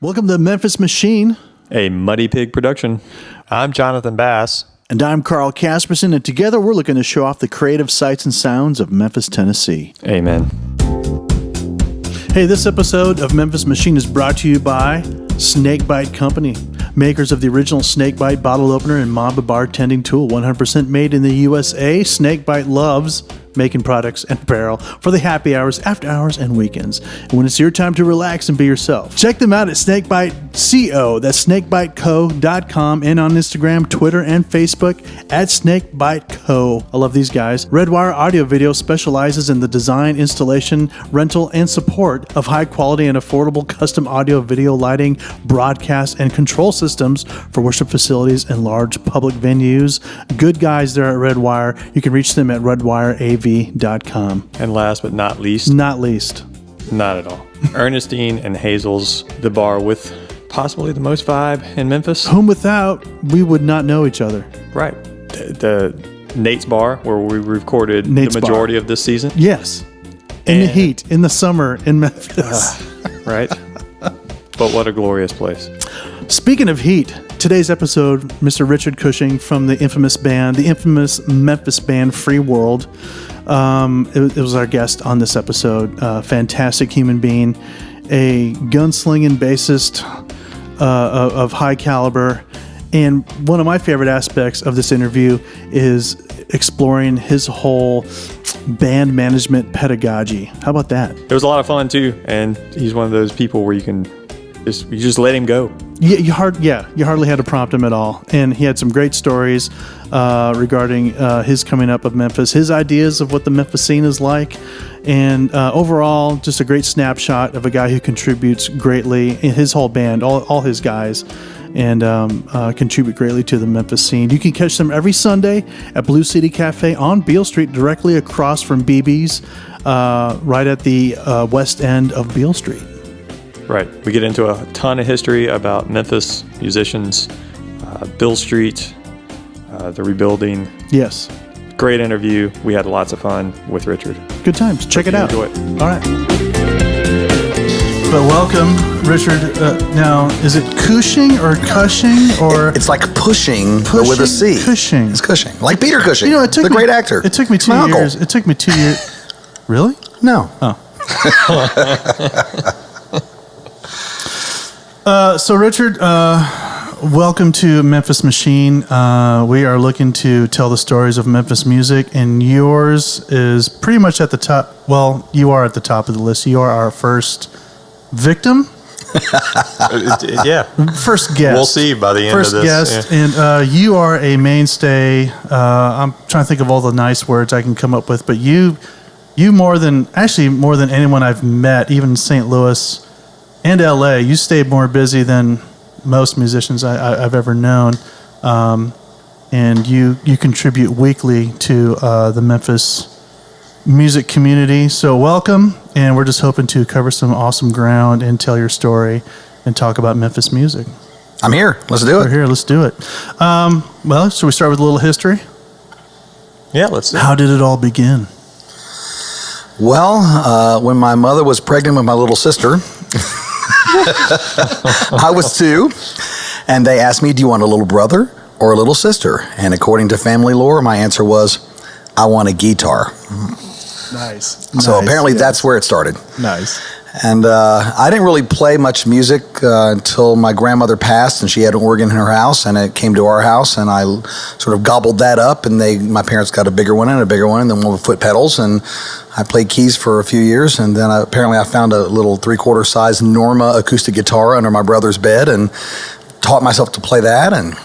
Welcome to Memphis Machine, a Muddy Pig production. I'm Jonathan Bass. And I'm Carl Casperson, and together we're looking to show off the creative sights and sounds of Memphis, Tennessee. Amen. Hey, this episode of Memphis Machine is brought to you by Snakebite Company, makers of the original Snakebite bottle opener and Mamba bartending tool, 100% made in the USA. Snakebite loves making products and apparel for the happy hours, after hours, and weekends. And when it's your time to relax and be yourself, check them out at Snakebite Co. That's snakebiteco.com, and on Instagram, Twitter, and Facebook at Snakebite Co. I love these guys. Redwire Audio Video specializes in the design, installation, rental, and support of high quality and affordable custom audio, video, lighting, broadcast, and control systems for worship facilities and large public venues. Good guys there at Redwire. You can reach them at redwireav.com. And last but not least. Not at all. Ernestine and Hazel's The Bar, with possibly the most vibe in Memphis. Whom without, we would not know each other. Right. The Nate's Bar, where we recorded the majority of this season. Yes. In the heat, in the summer in Memphis. Right. But what a glorious place. Speaking of heat, today's episode, Mr. Richard Cushing from the infamous Memphis band FreeWorld. It was our guest on this episode. Fantastic human being, a gunslinging bassist of high caliber. And one of my favorite aspects of this interview is exploring his whole band management pedagogy. How about that? It was a lot of fun too, and he's one of those people where you just let him go. You hardly had to prompt him at all. And he had some great stories regarding his coming up of Memphis, his ideas of what the Memphis scene is like, and overall, just a great snapshot of a guy who contributes greatly in his whole band, all his guys, and contribute greatly to the Memphis scene. You can catch them every Sunday at Blue City Cafe on Beale Street, directly across from BB's, right at the west end of Beale Street. Right. We get into a ton of history about Memphis musicians, Beale Street, the rebuilding. Yes. Great interview. We had lots of fun with Richard. Good times. Check it out. Enjoy it. All right. But welcome, Richard. Now, is it Cushing or Cushing or? It's like pushing, but with a C. Cushing. It's Cushing. Like Peter Cushing. You know, the great actor. It took me 2 years. It took me 2 years. Really? No. Oh. So Richard, welcome to Memphis Machine. We are looking to tell the stories of Memphis music, and yours is pretty much at the top. Well, you are at the top of the list. You are our first victim. Yeah. First guest. We'll see by the end of this. First guest, yeah. and you are a mainstay. I'm trying to think of all the nice words I can come up with, but you more than anyone I've met, even in St. Louis and LA, you stayed more busy than most musicians I've ever known, and you contribute weekly to the Memphis music community. So welcome, and we're just hoping to cover some awesome ground and tell your story and talk about Memphis music. I'm here. Let's do it. We're here. Let's do it. Well, should we start with a little history? Yeah, let's do it. How did it all begin? Well, when my mother was pregnant with my little sister, I was 2, and they asked me, do you want a little brother or a little sister? And according to family lore, my answer was, I want a guitar. Nice. So apparently that's where it started. Nice. And I didn't really play much music until my grandmother passed, and she had an organ in her house, and it came to our house, and I sort of gobbled that up, and my parents got a bigger one, and then one with foot pedals, and I played keys for a few years, and then apparently I found a little 3/4 size Norma acoustic guitar under my brother's bed, and taught myself to play that, and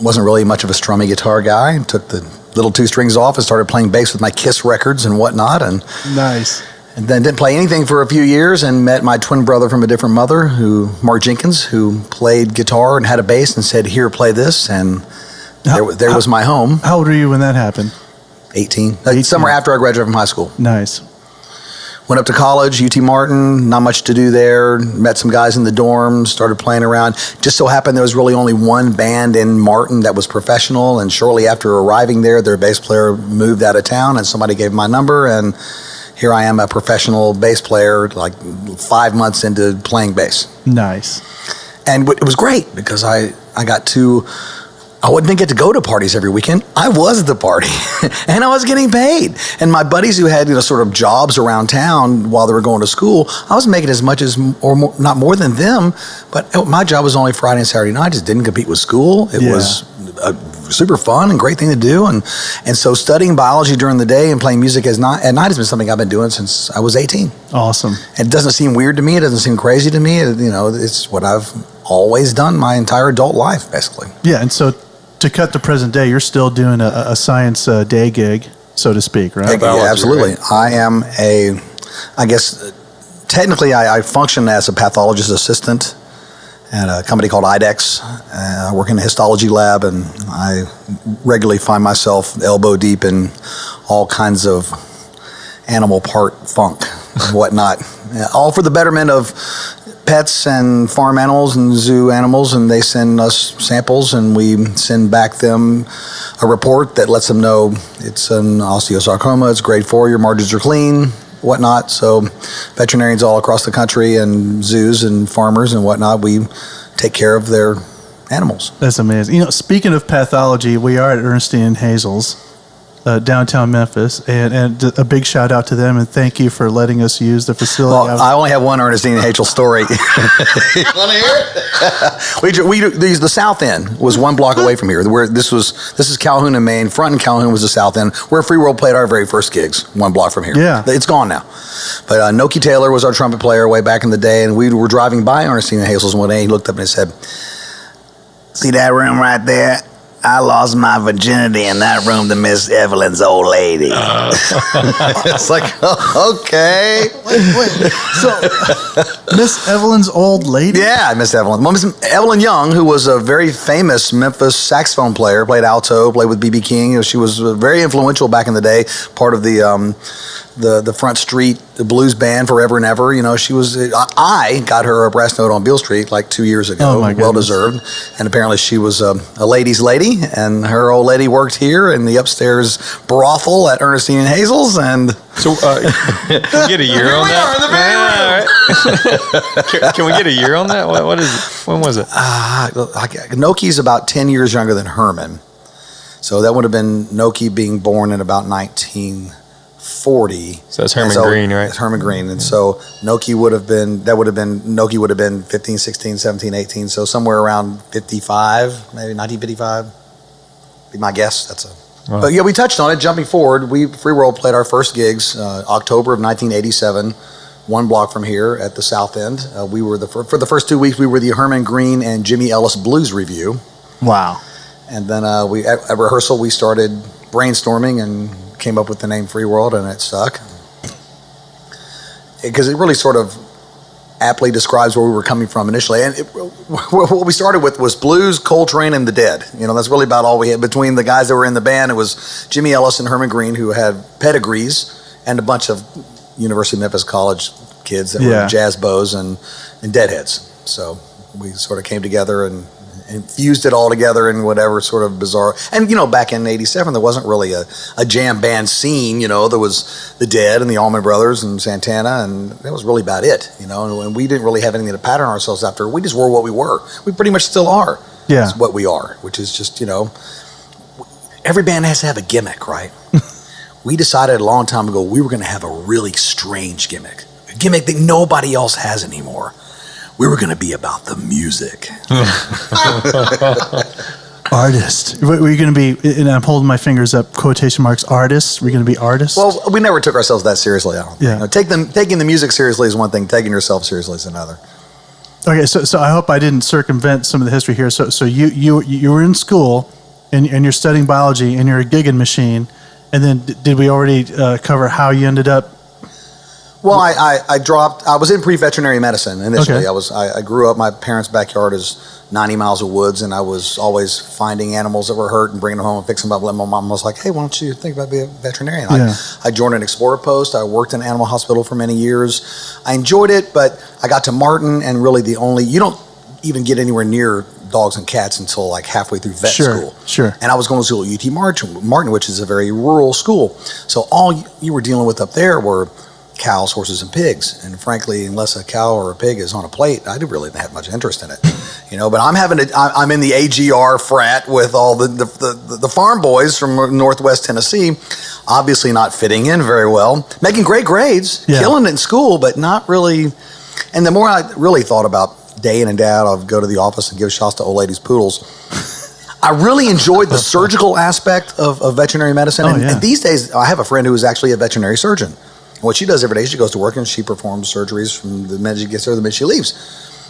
wasn't really much of a strummy guitar guy. Took the little 2 strings off and started playing bass with my Kiss records and whatnot, and Nice. and then didn't play anything for a few years, and met my twin brother from a different mother, Mark Jenkins, who played guitar and had a bass, and said, here, play this. And there was my home. How old were you when that happened? 18. Summer after I graduated from high school. Nice. Went up to college, UT Martin, not much to do there. Met some guys in the dorms, started playing around. Just so happened there was really only one band in Martin that was professional, and shortly after arriving there, their bass player moved out of town, and somebody gave my number, and here I am, a professional bass player, like 5 months into playing bass. Nice. And it was great because I wouldn't get to go to parties every weekend. I was at the party and I was getting paid. And my buddies who had, sort of jobs around town while they were going to school, I was making as much as, or more, not more than them, but my job was only Friday and Saturday night. I just didn't compete with school. It was super fun and great thing to do. And so studying biology during the day and playing music at night has been something I've been doing since I was 18. Awesome. And it doesn't seem weird to me. It doesn't seem crazy to me. It's what I've always done my entire adult life, basically. Yeah, and so to cut to present day, you're still doing a science day gig, so to speak, right? Yeah, absolutely. I am I guess, technically I function as a pathologist assistant at a company called IDEX. I work in a histology lab, and I regularly find myself elbow deep in all kinds of animal part funk and whatnot, all for the betterment of pets and farm animals and zoo animals, and they send us samples and we send back them a report that lets them know it's an osteosarcoma, it's grade 4, your margins are clean, whatnot. So veterinarians all across the country and zoos and farmers and whatnot, we take care of their animals. That's amazing. Speaking of pathology, we are at Ernestine and Hazel's, downtown Memphis, and a big shout out to them, and thank you for letting us use the facility. Well, I only have one Ernestine and Hazel story. You want to hear it? The South End was 1 block away from here. Where this is Calhoun in Maine. Front in Calhoun was the South End, where FreeWorld played our very first gigs. 1 block from here. Yeah, it's gone now. But Noki Taylor was our trumpet player way back in the day, and we were driving by Ernestine and Hazel's one day. He looked up and he said, "See that room right there? I lost my virginity in that room to Miss Evelyn's old lady." It's like, okay. Wait. So, Miss Evelyn's old lady? Yeah, Miss Evelyn. Well, Miss Evelyn Young, who was a very famous Memphis saxophone player, played alto, played with B.B. King. She was very influential back in the day, part of the Front Street blues band Forever and Ever. She was. I got her a brass note on Beale Street like 2 years ago. Oh my goodness. Well deserved. And apparently she was a ladies' lady, and her old lady worked here in the upstairs brothel at Ernestine and Hazel's. And so, can we get a year on that? Can we get a year on that? What is it? When was it? Noki's about 10 years younger than Herman, so that would have been Noki being born in about 1940. So that's Herman Green, right? That's Herman Green. And so Noki would have been 15, 16, 17, 18. So somewhere around 55, maybe 1955, be my guess. Wow. But yeah, we touched on it. Jumping forward, FreeWorld played our first gigs October of 1987, 1 block from here at the South End. We were for the first 2 weeks, we were the Herman Green and Jimmy Ellis Blues Review. Wow. And then at rehearsal, we started brainstorming and came up with the name FreeWorld, and it stuck because it really sort of aptly describes where we were coming from initially. And what we started with was blues, Coltrane, and the Dead. That's really about all we had between the guys that were in the band. It was Jimmy Ellis and Herman Green, who had pedigrees, and a bunch of University of Memphis college kids that were jazz bows and deadheads. So we sort of came together and fused it all together in whatever sort of bizarre. And back in '87, there wasn't really a jam band scene. There was the Dead and the Allman Brothers and Santana, and that was really about it. And we didn't really have anything to pattern ourselves after. We just were what we were. We pretty much still are. Yeah, that's what we are, which is just every band has to have a gimmick, right? We decided a long time ago we were going to have a really strange gimmick, a gimmick that nobody else has anymore. We were going to be about the music. Artist. Were you going to be, and I'm holding my fingers up, quotation marks, artists? Were you going to be artists? Well, we never took ourselves that seriously, I don't think. Yeah. Taking the music seriously is one thing. Taking yourself seriously is another. Okay, so I hope I didn't circumvent some of the history here. So you were in school, and you're studying biology, and you're a gigging machine, and then did we already cover how you ended up? Well, I was in pre-veterinary medicine initially. Okay. I grew up, my parents' backyard is 90 miles of woods, and I was always finding animals that were hurt and bringing them home and fixing them up. And my mom was like, "Hey, why don't you think about being a veterinarian?" Yeah. I joined an explorer post. I worked in an animal hospital for many years. I enjoyed it, but I got to Martin, and really you don't even get anywhere near dogs and cats until like halfway through vet school. Sure. And I was going to school at UT Martin, which is a very rural school. So all you were dealing with up there were cows, horses, and pigs. And frankly, unless a cow or a pig is on a plate, I really didn't have much interest in it. But I'm in the AGR frat with all the farm boys from Northwest Tennessee, obviously not fitting in very well, making great grades, killing it in school, but not really. And the more I really thought about day in and day out, I'd go to the office and give shots to old ladies' poodles. I really enjoyed the surgical aspect of veterinary medicine. And these days, I have a friend who is actually a veterinary surgeon. What she does every day, she goes to work and she performs surgeries from the minute she gets there to the minute she leaves.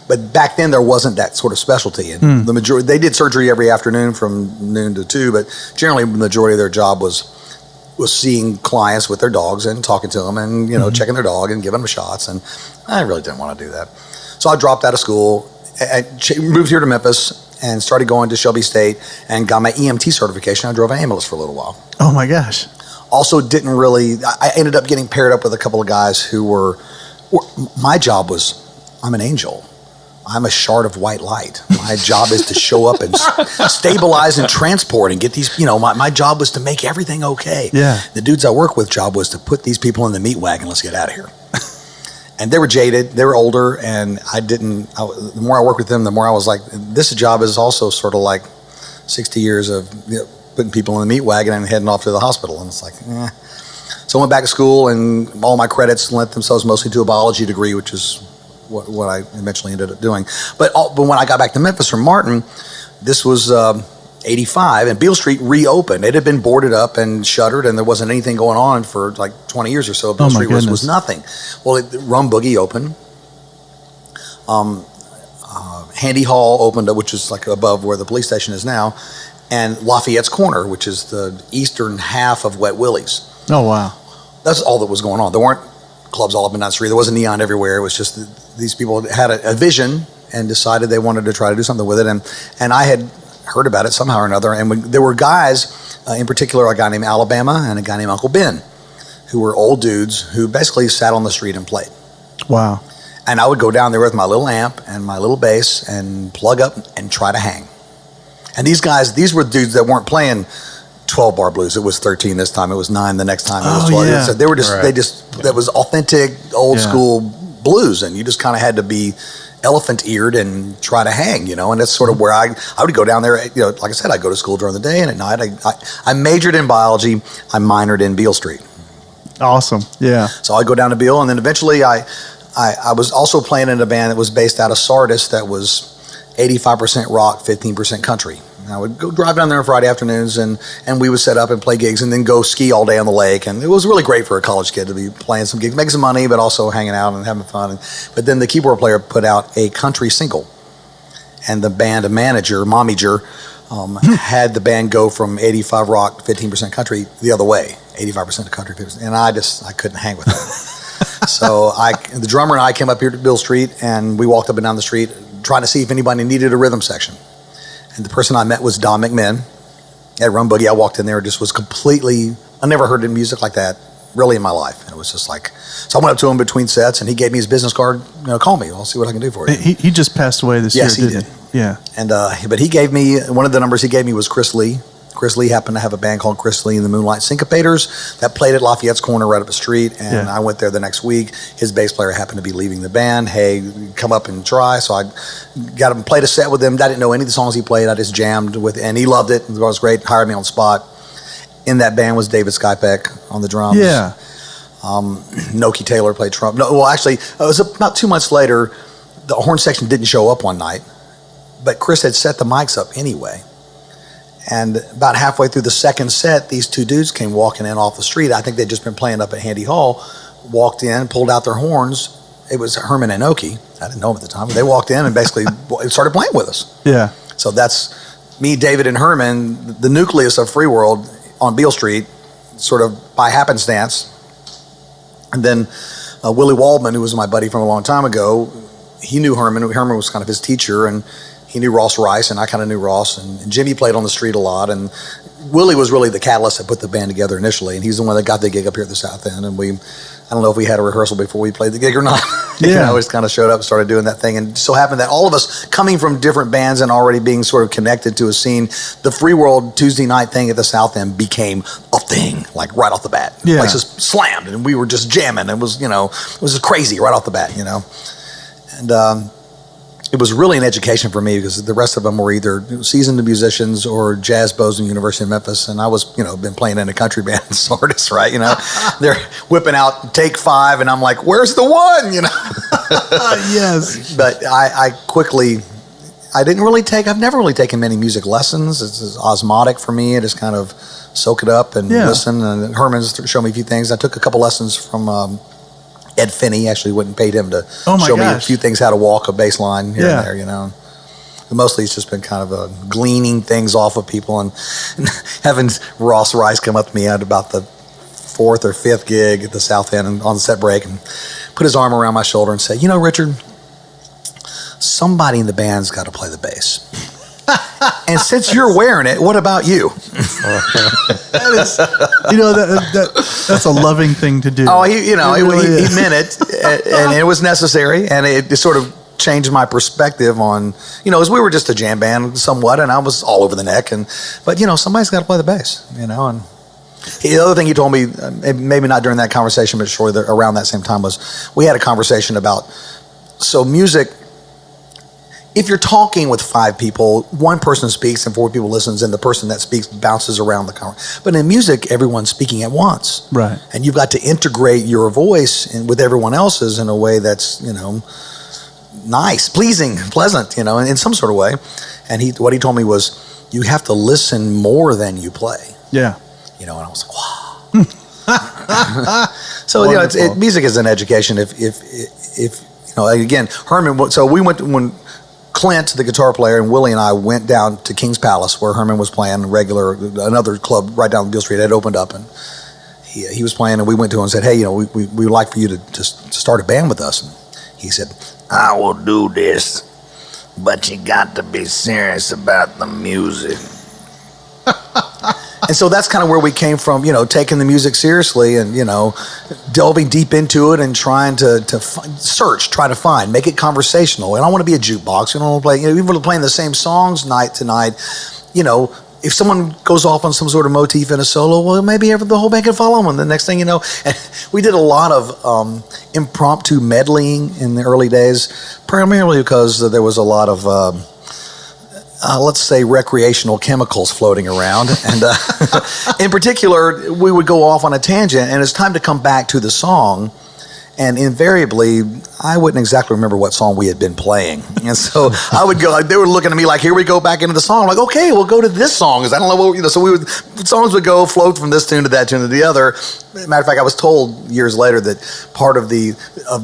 But back then, there wasn't that sort of specialty. And the majority, they did surgery every afternoon from noon to 2, but generally, the majority of their job was seeing clients with their dogs and talking to them and, checking their dog and giving them shots. And I really didn't want to do that. So I dropped out of school, moved here to Memphis, and started going to Shelby State and got my EMT certification. I drove an ambulance for a little while. Oh my gosh. Also I ended up getting paired up with a couple of guys who my job was, I'm an angel. I'm a shard of white light. My job is to show up and stabilize and transport and get these, my job was to make everything okay. Yeah. The dudes I work with job was to put these people in the meat wagon, let's get out of here. And they were jaded, they were older, and the more I worked with them, the more I was like, this job is also sort of like 60 years of putting people in the meat wagon and heading off to the hospital. And it's like, So I went back to school, and all my credits lent themselves mostly to a biology degree, which is what I eventually ended up doing. But when I got back to Memphis from Martin, this was 85, and Beale Street reopened. It had been boarded up and shuttered, and there wasn't anything going on for like 20 years or so. Beale Street was nothing. Well, Rum Boogie opened. Handy Hall opened up, which is like above where the police station is now, and Lafayette's Corner, which is the eastern half of Wet Willie's. Oh, wow. That's all that was going on. There weren't clubs all up and down the street. There wasn't neon everywhere. It was just these people had a vision and decided they wanted to try to do something with it. And I had heard about it somehow or another. And there were guys, in particular, a guy named Alabama and a guy named Uncle Ben, who were old dudes who basically sat on the street and played. Wow. And I would go down there with my little amp and my little bass and plug up and try to hang. And these were dudes that weren't playing 12 bar blues. It was 13 this time. It was 9 the next time. It was 12. Yeah. So they were just, Right. that was authentic old school blues. And you just kind of had to be elephant eared and try to hang, and that's sort of where I would go down there. Like I said, I go to school during the day, and at night I majored in biology. I minored in Beale Street. Awesome. Yeah. So I go down to Beale, and then eventually I was also playing in a band that was based out of Sardis that was 85% rock, 15% country. And I would go drive down there on Friday afternoons, and we would set up and play gigs and then go ski all day on the lake. And it was really great for a college kid to be playing some gigs, making some money, but also hanging out and having fun. But then the keyboard player put out a country single, and the band manager, Momager, had the band go from 85 rock, 15% country the other way, 85% country, 50%. And I couldn't hang with that. So the drummer and I came up here to Beale Street, and we walked up and down the street trying to see if anybody needed a rhythm section. And the person I met was Don McMinn at Rum Boogie. I walked in there, just was completely, I never heard music like that really in my life. And it was just like, so I went up to him between sets, and he gave me his business card, call me, I'll see what I can do for you. He just passed away this year, didn't he? Yeah. And but he gave me, one of the numbers he gave me was Chris Lee. Chris Lee happened to have a band called Chris Lee and the Moonlight Syncopators that played at Lafayette's Corner right up the street, and I went there the next week. His bass player happened to be leaving the band. Hey, come up and try. So I got him, played a set with him. I didn't know any of the songs he played. I just jammed with, and he loved it. It was great. Hired me on the spot. In that band was David Skypeck on the drums. Yeah. Noki Taylor played trumpet. No, well, actually, it was about 2 months later. The horn section didn't show up one night, but Chris had set the mics up anyway. And about halfway through the second set, these two dudes came walking in off the street. I think they'd just been playing up at Handy Hall, walked in, pulled out their horns. It was Herman and Noki. I didn't know them at the time, but they walked in and basically started playing with us. Yeah. So that's me, David, and Herman, the nucleus of FreeWorld on Beale Street, sort of by happenstance. And then Willie Waldman, who was my buddy from a long time ago, he knew Herman. Herman was kind of his teacher, and he knew Ross Rice, and I kind of knew Ross. And Jimmy played on the street a lot. And Willie was really the catalyst that put the band together initially. And he's the one that got the gig up here at the South End. And I don't know if we had a rehearsal before we played the gig or not. Yeah. We just kind of showed up and started doing that thing. And it so happened that all of us coming from different bands and already being sort of connected to a scene, the FreeWorld Tuesday night thing at the South End became a thing, like right off the bat. Yeah. The place just slammed, and we were just jamming. It was, it was just crazy right off the bat, And it was really an education for me because the rest of them were either seasoned musicians or jazz bows in the University of Memphis, and I was, been playing in a country band as artist, right? They're whipping out take 5, and I'm like, where's the one? Yes. But I've never really taken many music lessons. It's osmotic for me. I just kind of soak it up and listen. And Herman's showed me a few things. I took a couple lessons from Ed Finney. Actually went and paid him to show me a few things, how to walk a bass line here and there, But mostly it's just been kind of gleaning things off of people and having Ross Rice come up to me at about the 4th or 5th gig at the South End and on the set break and put his arm around my shoulder and say, Richard, somebody in the band's got to play the bass. And since you're wearing it, what about you? That is, that's a loving thing to do. Oh, he meant it, and it was necessary, and it sort of changed my perspective on, as we were just a jam band somewhat, and I was all over the neck, but somebody's got to play the bass, And the other thing he told me, maybe not during that conversation, but shortly around that same time, was we had a conversation about, so music. If you're talking with 5 people, one person speaks and 4 people listens, and the person that speaks bounces around the conversation. But in music, everyone's speaking at once. Right. And you've got to integrate your voice with everyone else's in a way that's, nice, pleasing, pleasant, in some sort of way. And what he told me was, you have to listen more than you play. Yeah. And I was like, wow. So, music is an education. If again, Herman, so we went, when Clint, the guitar player, and Willie and I went down to King's Palace where Herman was playing another club right down Beale Street had opened up, and he was playing, and we went to him and said, hey, we would like for you to start a band with us. And he said, I will do this, but you got to be serious about the music. And so that's kind of where we came from, taking the music seriously and, delving deep into it and trying to try to find, make it conversational. And I don't want to be a jukebox. We don't want to play, even playing the same songs night to night. If someone goes off on some sort of motif in a solo, well, maybe the whole band can follow them. And the next thing you know, and we did a lot of impromptu medleying in the early days, primarily because there was a lot of let's say recreational chemicals floating around. And in particular, we would go off on a tangent, and it's time to come back to the song. And invariably, I wouldn't exactly remember what song we had been playing. And so I would go, they were looking at me like, here we go back into the song. I'm like, okay, we'll go to this song. Because I don't know what, so songs would go, float from this tune to that tune to the other. Matter of fact, I was told years later that part of the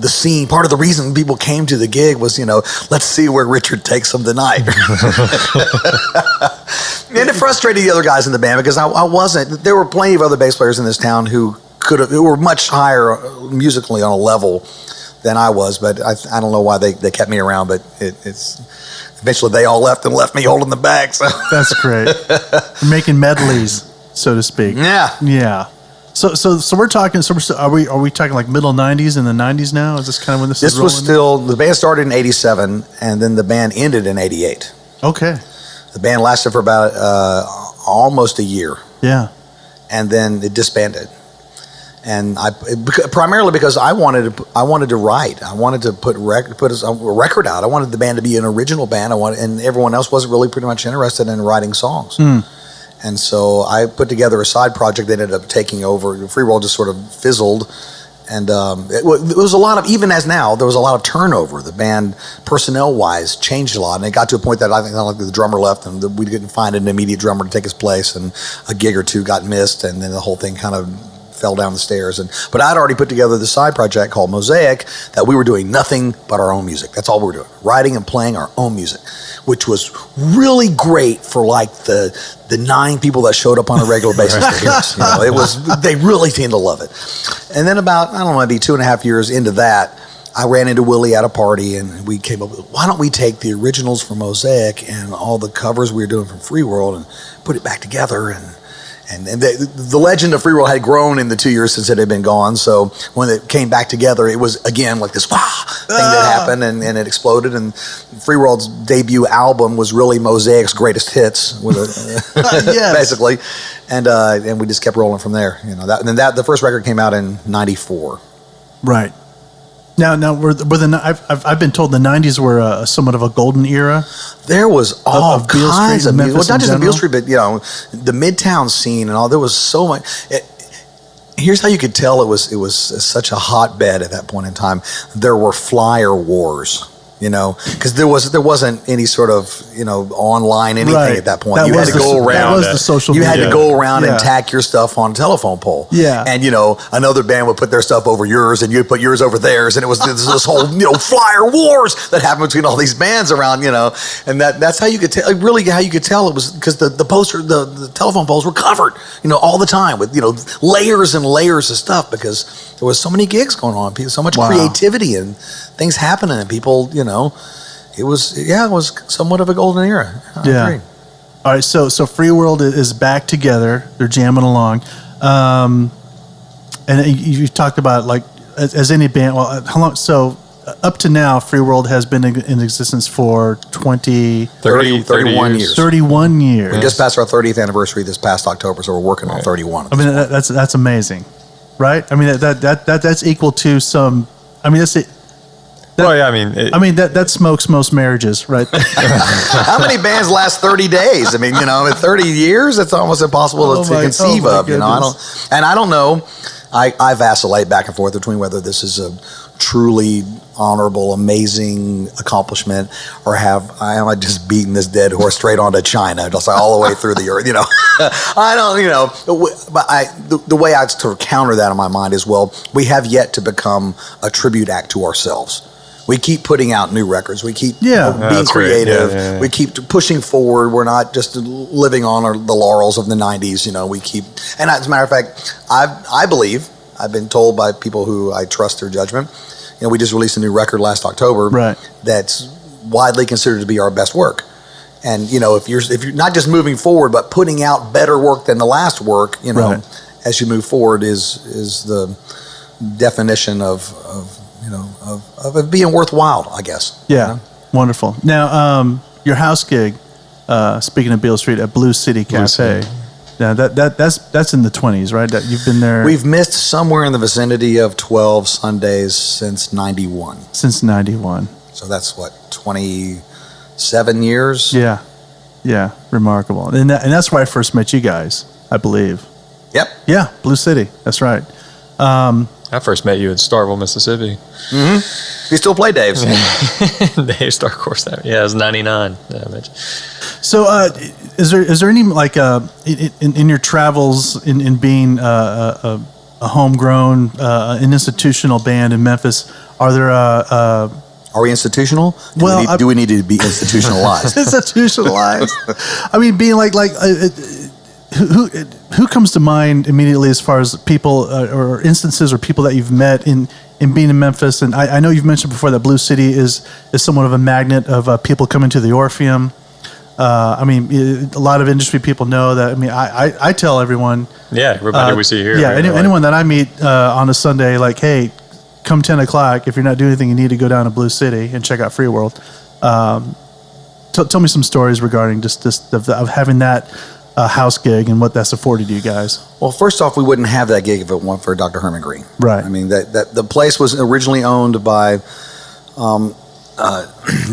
scene, part of the reason people came to the gig was, let's see where Richard takes them tonight. And it frustrated the other guys in the band because I wasn't, there were plenty of other bass players in this town who were much higher musically on a level than I was, but I don't know why they kept me around, but it's eventually they all left and left me holding the bag. So that's great. Making medleys, so to speak. Yeah. So we're talking. So are we talking like middle '90s and the '90s now? Is this kind of when this is rolling? Was still the band started in '87, and then the band ended in '88. Okay. The band lasted for about almost a year. Yeah. And then it disbanded. And primarily because I wanted to write. I wanted to put a record out. I wanted the band to be an original band. And everyone else wasn't really pretty much interested in writing songs. And so I put together a side project that ended up taking over. FreeWorld just sort of fizzled. And it was a lot of, even as now, there was a lot of turnover. The band, personnel-wise, changed a lot. And it got to a point that I think the drummer left and we didn't find an immediate drummer to take his place. And a gig or two got missed. And then the whole thing kind of fell down the stairs. But I'd already put together the side project called Mosaic that we were doing nothing but our own music. That's all we were doing. Writing and playing our own music, which was really great for like the 9 people that showed up on a regular basis to hear us. They really seemed to love it. And then about, I don't know, maybe 2.5 years into that, I ran into Willie at a party and we came up with, why don't we take the originals from Mosaic and all the covers we were doing from FreeWorld and put it back together And the legend of FreeWorld had grown in the 2 years since it had been gone. So when it came back together, it was again like this wow thing that happened, and it exploded. And FreeWorld's debut album was really Mosaic's greatest hits, with basically. And we just kept rolling from there. The first record came out in '94. Right. Now, I've been told the '90s were somewhat of a golden era. There was all Beale kinds Street of music. Well, not just in Beale general. Street, but the Midtown scene and all. There was so much. Here's how you could tell it was such a hotbed at that point in time. There were flyer wars. Because there wasn't any sort of online anything at that point. You had to go around. That was the social You media. had to go around and tack your stuff on a telephone pole. Yeah. And another band would put their stuff over yours, and you'd put yours over theirs, and it was this whole flyer wars that happened between all these bands around. And that's how you could tell. Really, how you could tell it was because the poster, the telephone poles were covered, all the time with layers and layers of stuff, because there was so many gigs going on, so much creativity and things happening, and people, it was somewhat of a golden era. I agree. All right, so FreeWorld is back together. They're jamming along, and you talked about like as any band. Well, how long? So up to now, FreeWorld has been in existence for 31 years. 31 years. We just passed our 30th anniversary this past October, so we're working on 31. I mean, that's amazing, right? I mean, that's equal to some. I mean, that's it. That smokes most marriages, right? How many bands last 30 days? I mean, in 30 years, it's almost impossible to conceive of. I don't know. I vacillate back and forth between whether this is a truly honorable, amazing accomplishment, or am I just beating this dead horse straight onto China, just like all the way through the earth? I don't. But the way I sort of counter that in my mind is, well, we have yet to become a tribute act to ourselves. We keep putting out new records. We keep being creative. Yeah. We keep pushing forward. We're not just living on the laurels of the 90s. We keep, and as a matter of fact, I believe, I've been told by people who I trust their judgment, we just released a new record last October that's widely considered to be our best work. And, if you're not just moving forward, but putting out better work than the last work, as you move forward is the definition of it being worthwhile, I guess. Yeah, wonderful. Now, your house gig, speaking of Beale Street, at Blue City Cafe. Now that's in the 20s, right? That you've been there. We've missed somewhere in the vicinity of 12 Sundays since '91. Since '91. So that's what, 27 years. Yeah, remarkable. And that's where I first met you guys, I believe. Yep. Yeah, Blue City. That's right. I first met you in Starville, Mississippi. Mm-hmm. You still play Dave's? Dave's Star Course. It was '99. So, is there any like in your travels in being a homegrown, an institutional band in Memphis? Are there are we institutional? Do we need to be institutionalized? Institutionalized. I mean, being like. Who comes to mind immediately as far as people or instances or people that you've met in being in Memphis? And I know you've mentioned before that Blue City is somewhat of a magnet of people coming to the Orpheum. A lot of industry people know that. I mean, I tell everyone. Yeah, everybody we see here. Yeah, anyone that I meet on a Sunday, like, hey, come 10 o'clock. If you're not doing anything, you need to go down to Blue City and check out FreeWorld. Tell me some stories regarding just of having that house gig and what that's afforded you guys. Well, first off, we wouldn't have that gig if it weren't for Dr. Herman Green. Right. I mean, that the place was originally owned by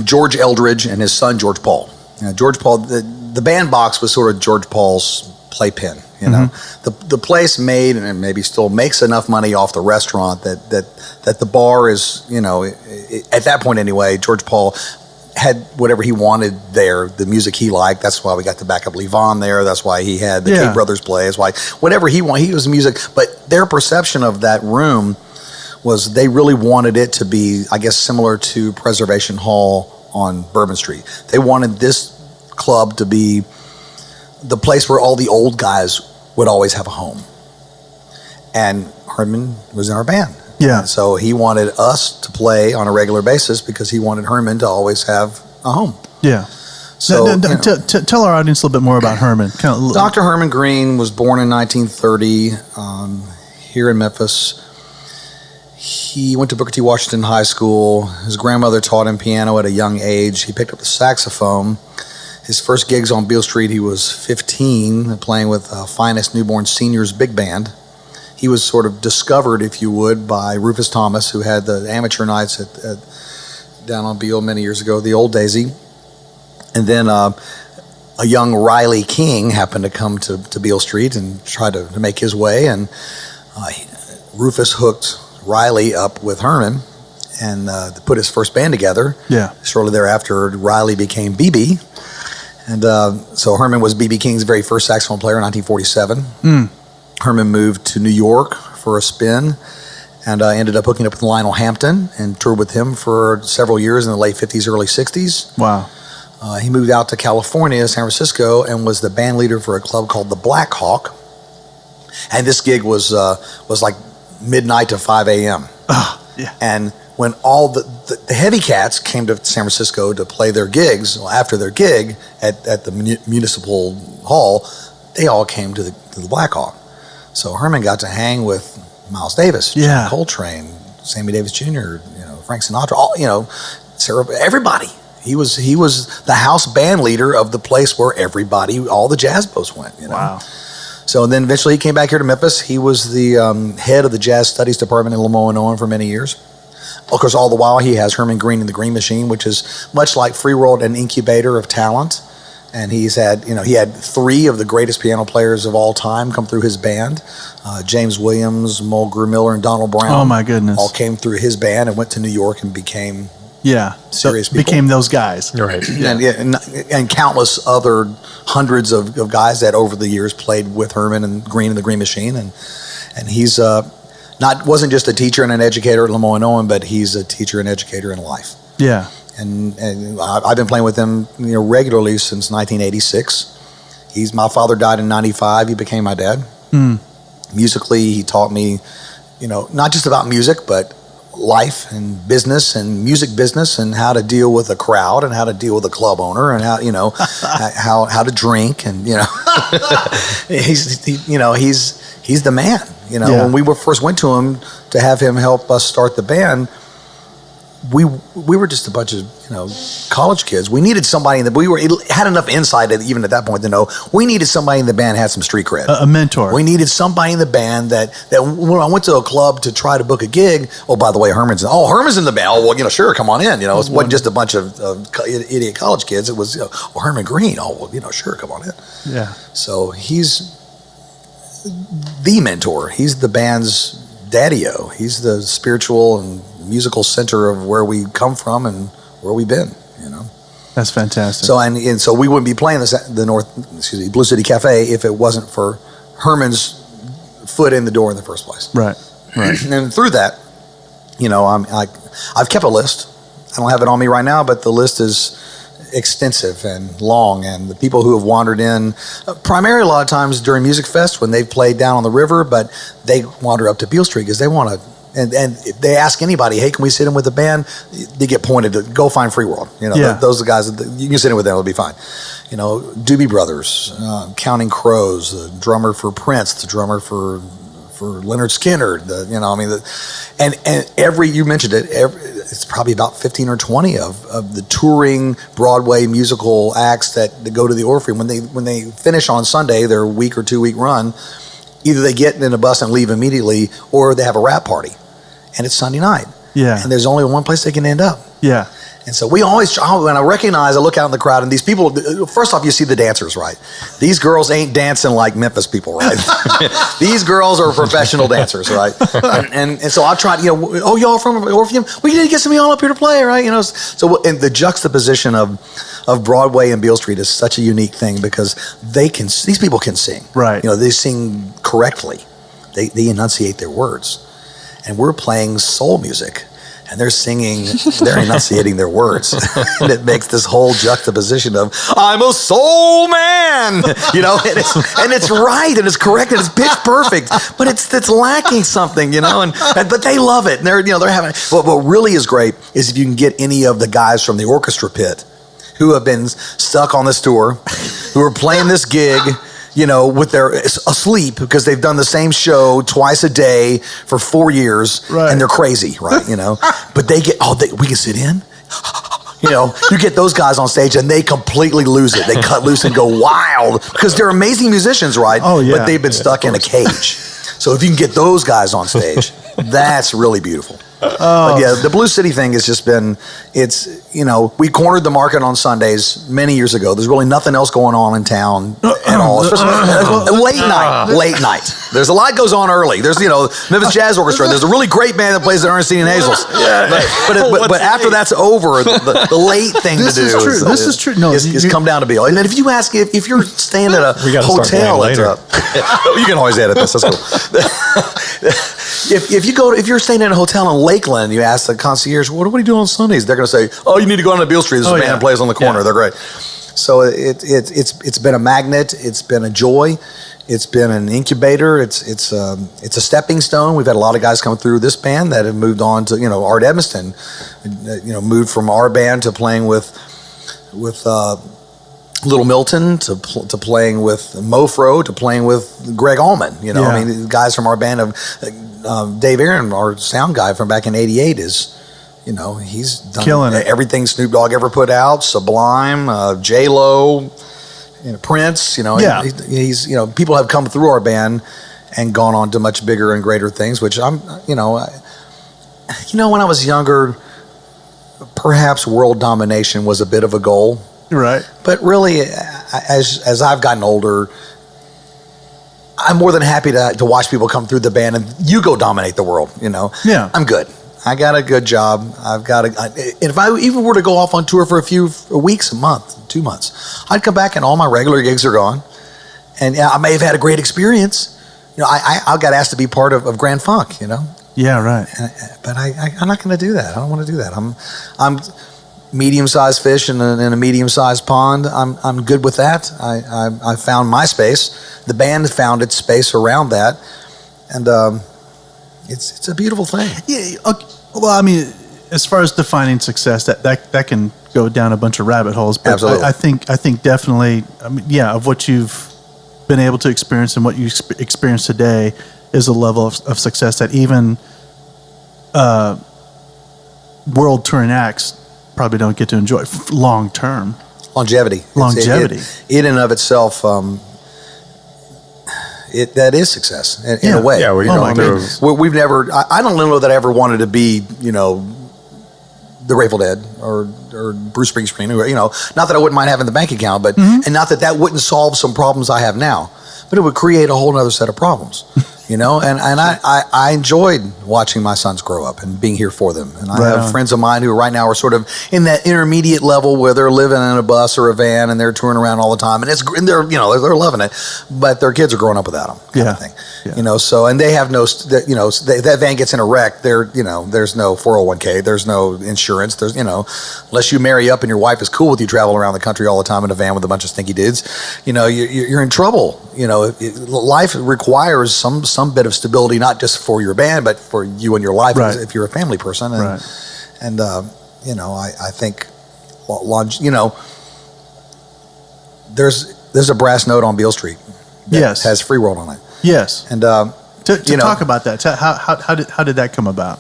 George Eldridge and his son George Paul. George Paul, the bandbox was sort of George Paul's playpen. The place made and maybe still makes enough money off the restaurant that the bar is, at that point anyway, George Paul had whatever he wanted there, the music he liked. That's why we got the Backup Levon there. That's why he had the Kate Brothers play. That's why whatever he wanted, he was music. But their perception of that room was they really wanted it to be, I guess, similar to Preservation Hall on Bourbon Street. They wanted this club to be the place where all the old guys would always have a home. And Herman was in our band. Yeah. And so he wanted us to play on a regular basis because he wanted Herman to always have a home. Yeah. So, tell our audience a little bit more about Herman. Dr. Herman Green was born in 1930 here in Memphis. He went to Booker T. Washington High School. His grandmother taught him piano at a young age. He picked up the saxophone. His first gigs on Beale Street, he was 15, playing with Finest Newborn Seniors Big Band. He was sort of discovered, if you would, by Rufus Thomas, who had the amateur nights down on Beale many years ago, the old Daisy. And then a young Riley King happened to come to Beale Street and try to make his way. And Rufus hooked Riley up with Herman and put his first band together. Yeah. Shortly thereafter, Riley became B.B. And so Herman was B.B. King's very first saxophone player in 1947. Herman moved to New York for a spin and ended up hooking up with Lionel Hampton and toured with him for several years in the late 50s, early 60s. Wow. He moved out to California, San Francisco, and was the band leader for a club called the Black Hawk. And this gig was like midnight to 5 a.m. Yeah. And when all the heavy cats came to San Francisco to play their gigs, after their gig at the municipal hall, they all came to the Black Hawk. So Herman got to hang with Miles Davis, John Coltrane, Sammy Davis Jr., Frank Sinatra, Sarah, everybody. He was the house band leader of the place where all the jazz bros went. Wow. So then eventually he came back here to Memphis. He was the head of the jazz studies department in Lemoyne for many years. Of course, all the while he has Herman Green and the Green Machine, which is much like FreeWorld, an incubator of talent. And he had three of the greatest piano players of all time come through his band. James Williams, Mulgrew Miller, and Donald Brown. Oh my goodness! All came through his band and went to New York and became serious people. Became those guys, Right. And countless other hundreds of guys that over the years played with Herman and the Green Machine, and he's wasn't just a teacher and an educator at Lemoyne, but he's a teacher and educator in life. Yeah. And I've been playing with him regularly since 1986. My father died in 95. He became my dad. Musically, he taught me, not just about music, but life and business and music business and how to deal with a crowd and how to deal with a club owner and how how to drink and he's the man. When we first went to him to have him help us start the band, we were just a bunch of college kids. We needed somebody that had enough insight even at that point to know we needed somebody in the band had some street cred, a mentor. We needed somebody in the band that when I went to a club to try to book a gig, oh by the way, Herman's in the band. Oh well, sure, come on in. It wasn't just a bunch of idiot college kids. It was Herman Green. Oh well, sure, come on in. Yeah. So he's the mentor. He's the band's daddy-o. He's the spiritual and musical center of where we come from and where we've been. That's fantastic. So and so we wouldn't be playing the Blue City Cafe if it wasn't for Herman's foot in the door in the first place. Right. And through that, I've kept a list. I don't have it on me right now, but the list is extensive and long, and the people who have wandered in, primarily a lot of times during Music Fest when they've played down on the river, but they wander up to Beale Street because they want to. And if they ask anybody, hey, can we sit in with the band? They get pointed to go find FreeWorld. Those are the guys that you can sit in with them; it'll be fine. Doobie Brothers, Counting Crows, the drummer for Prince, the drummer for Leonard Skinner. And every you mentioned it. It's probably about 15 or 20 of the touring Broadway musical acts that go to the Orpheum when they finish on Sunday their week or 2 week run. Either they get in a bus and leave immediately, or they have a rap party. And it's Sunday night. Yeah. And there's only one place they can end up. Yeah. And so we always, when I look out in the crowd, and these people, first off, you see the dancers, right? These girls ain't dancing like Memphis people, right? These girls are professional dancers, right? And so I tried, y'all from Orpheum? We need to get some of y'all up here to play, right? So and the juxtaposition of Broadway and Beale Street is such a unique thing because these people can sing. Right. They sing correctly. They enunciate their words. And we're playing soul music. And they're enunciating their words. And it makes this whole juxtaposition of, I'm a soul man, and it's right, and it's correct, and it's pitch perfect, but it's lacking something, but they love it. And they're having it. What really is great is if you can get any of the guys from the orchestra pit who have been stuck on this tour, who are playing this gig, with their asleep because they've done the same show twice a day for 4 years, right. and they're crazy, right? But they get, we can sit in. You get those guys on stage and they completely lose it. They cut loose and go wild because they're amazing musicians, right? Oh, yeah. But they've been stuck in a cage. So if you can get those guys on stage, that's really beautiful. But yeah, the Blue City thing has just been, we cornered the market on Sundays many years ago. There's really nothing else going on in town at all, especially late night. There's a lot goes on early. There's, Memphis Jazz Orchestra. There's a really great band that plays at Ernestine and Hazel's. But after that's over, the late thing to do is true. No, is come down to Beale. And then if you ask if you're staying at a hotel, you can always edit this. That's cool. If you're staying in a hotel in Lakeland, you ask the concierge, what do you do on Sundays? They're going to say, you need to go down to Beale Street. There's a band that plays on the corner. They're great. So it's been a magnet. It's been a joy. It's been an incubator. It's a stepping stone. We've had a lot of guys come through this band that have moved on to, Art Edmiston, moved from our band to playing with Little Milton to playing with Mofro to playing with Greg Allman. I mean, guys from our band of Dave Aaron, our sound guy from back in '88, is, he's done killing it. Everything Snoop Dogg ever put out, Sublime, J-Lo, Prince. He's people have come through our band and gone on to much bigger and greater things. Which when I was younger, perhaps world domination was a bit of a goal. Right. But really, as I've gotten older, I'm more than happy to watch people come through the band and you go dominate the world, Yeah. I'm good. I got a good job. And if I even were to go off on tour for a weeks, a month, 2 months, I'd come back and all my regular gigs are gone. And I may have had a great experience. I got asked to be part of Grand Funk, Yeah, right. But I'm not going to do that. I don't want to do that. I'm medium-sized fish in a medium-sized pond. I'm good with that. I found my space. The band found its space around that, and it's a beautiful thing. Yeah. Okay. Well, I mean, as far as defining success, that can go down a bunch of rabbit holes. But absolutely. I think definitely. I mean, of what you've been able to experience and what you experience today is a level of success that even world touring acts probably don't get to enjoy long term. Longevity. It in and of itself, that is success in a way. Yeah, we've never. I don't know that I ever wanted to be, the Grateful Dead or Bruce Springsteen. Not that I wouldn't mind having the bank account, but and not that wouldn't solve some problems I have now, but it would create a whole other set of problems. And I enjoyed watching my sons grow up and being here for them. And I have friends of mine who right now are sort of in that intermediate level where they're living in a bus or a van and they're touring around all the time, and they're loving it, but their kids are growing up without them, kind of thing. Yeah. So and they have no, that van gets in a wreck. There's no 401k, there's no insurance, there's unless you marry up and your wife is cool with you traveling around the country all the time in a van with a bunch of stinky dudes, you're in trouble. Life requires some bit of stability, not just for your band, but for you and your life if you're a family person. And I think, there's a brass note on Beale Street that has FreeWorld on it. Yes. And to talk about that, how did that come about?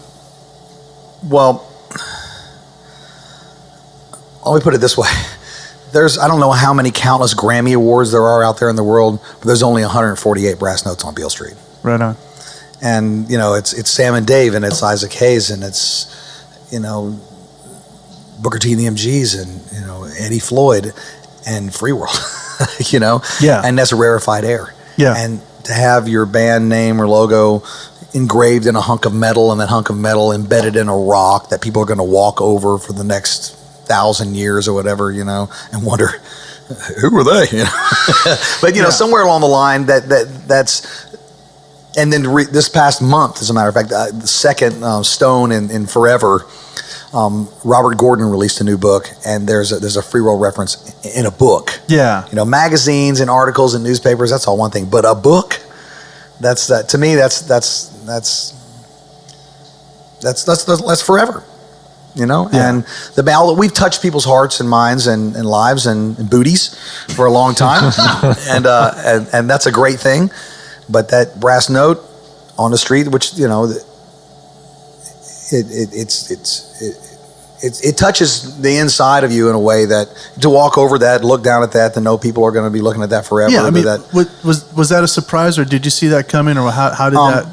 Well, let me put it this way. I don't know how many countless Grammy Awards there are out there in the world, but there's only 148 brass notes on Beale Street. Right on. And, it's Sam and Dave, and it's Isaac Hayes, and it's, Booker T and the MGs, and, Eddie Floyd, and FreeWorld, Yeah. And that's a rarefied air. Yeah. And to have your band name or logo engraved in a hunk of metal, and that hunk of metal embedded in a rock that people are going to walk over for the next 1,000 years or whatever, and wonder, who were they? But, somewhere along the line that's... And then this past month, as a matter of fact, the second stone in forever, Robert Gordon released a new book, and there's a FreeWorld reference in a book. Yeah. Magazines and articles and newspapers, that's all one thing, but a book, to me, that's forever. Yeah. And the ballad, we've touched people's hearts and minds and lives and booties for a long time, and that's a great thing. But that brass note on the street, which it touches the inside of you in a way that to walk over that, look down at that, to know people are going to be looking at that forever. Yeah, I mean, was that a surprise, or did you see that coming, or how did that?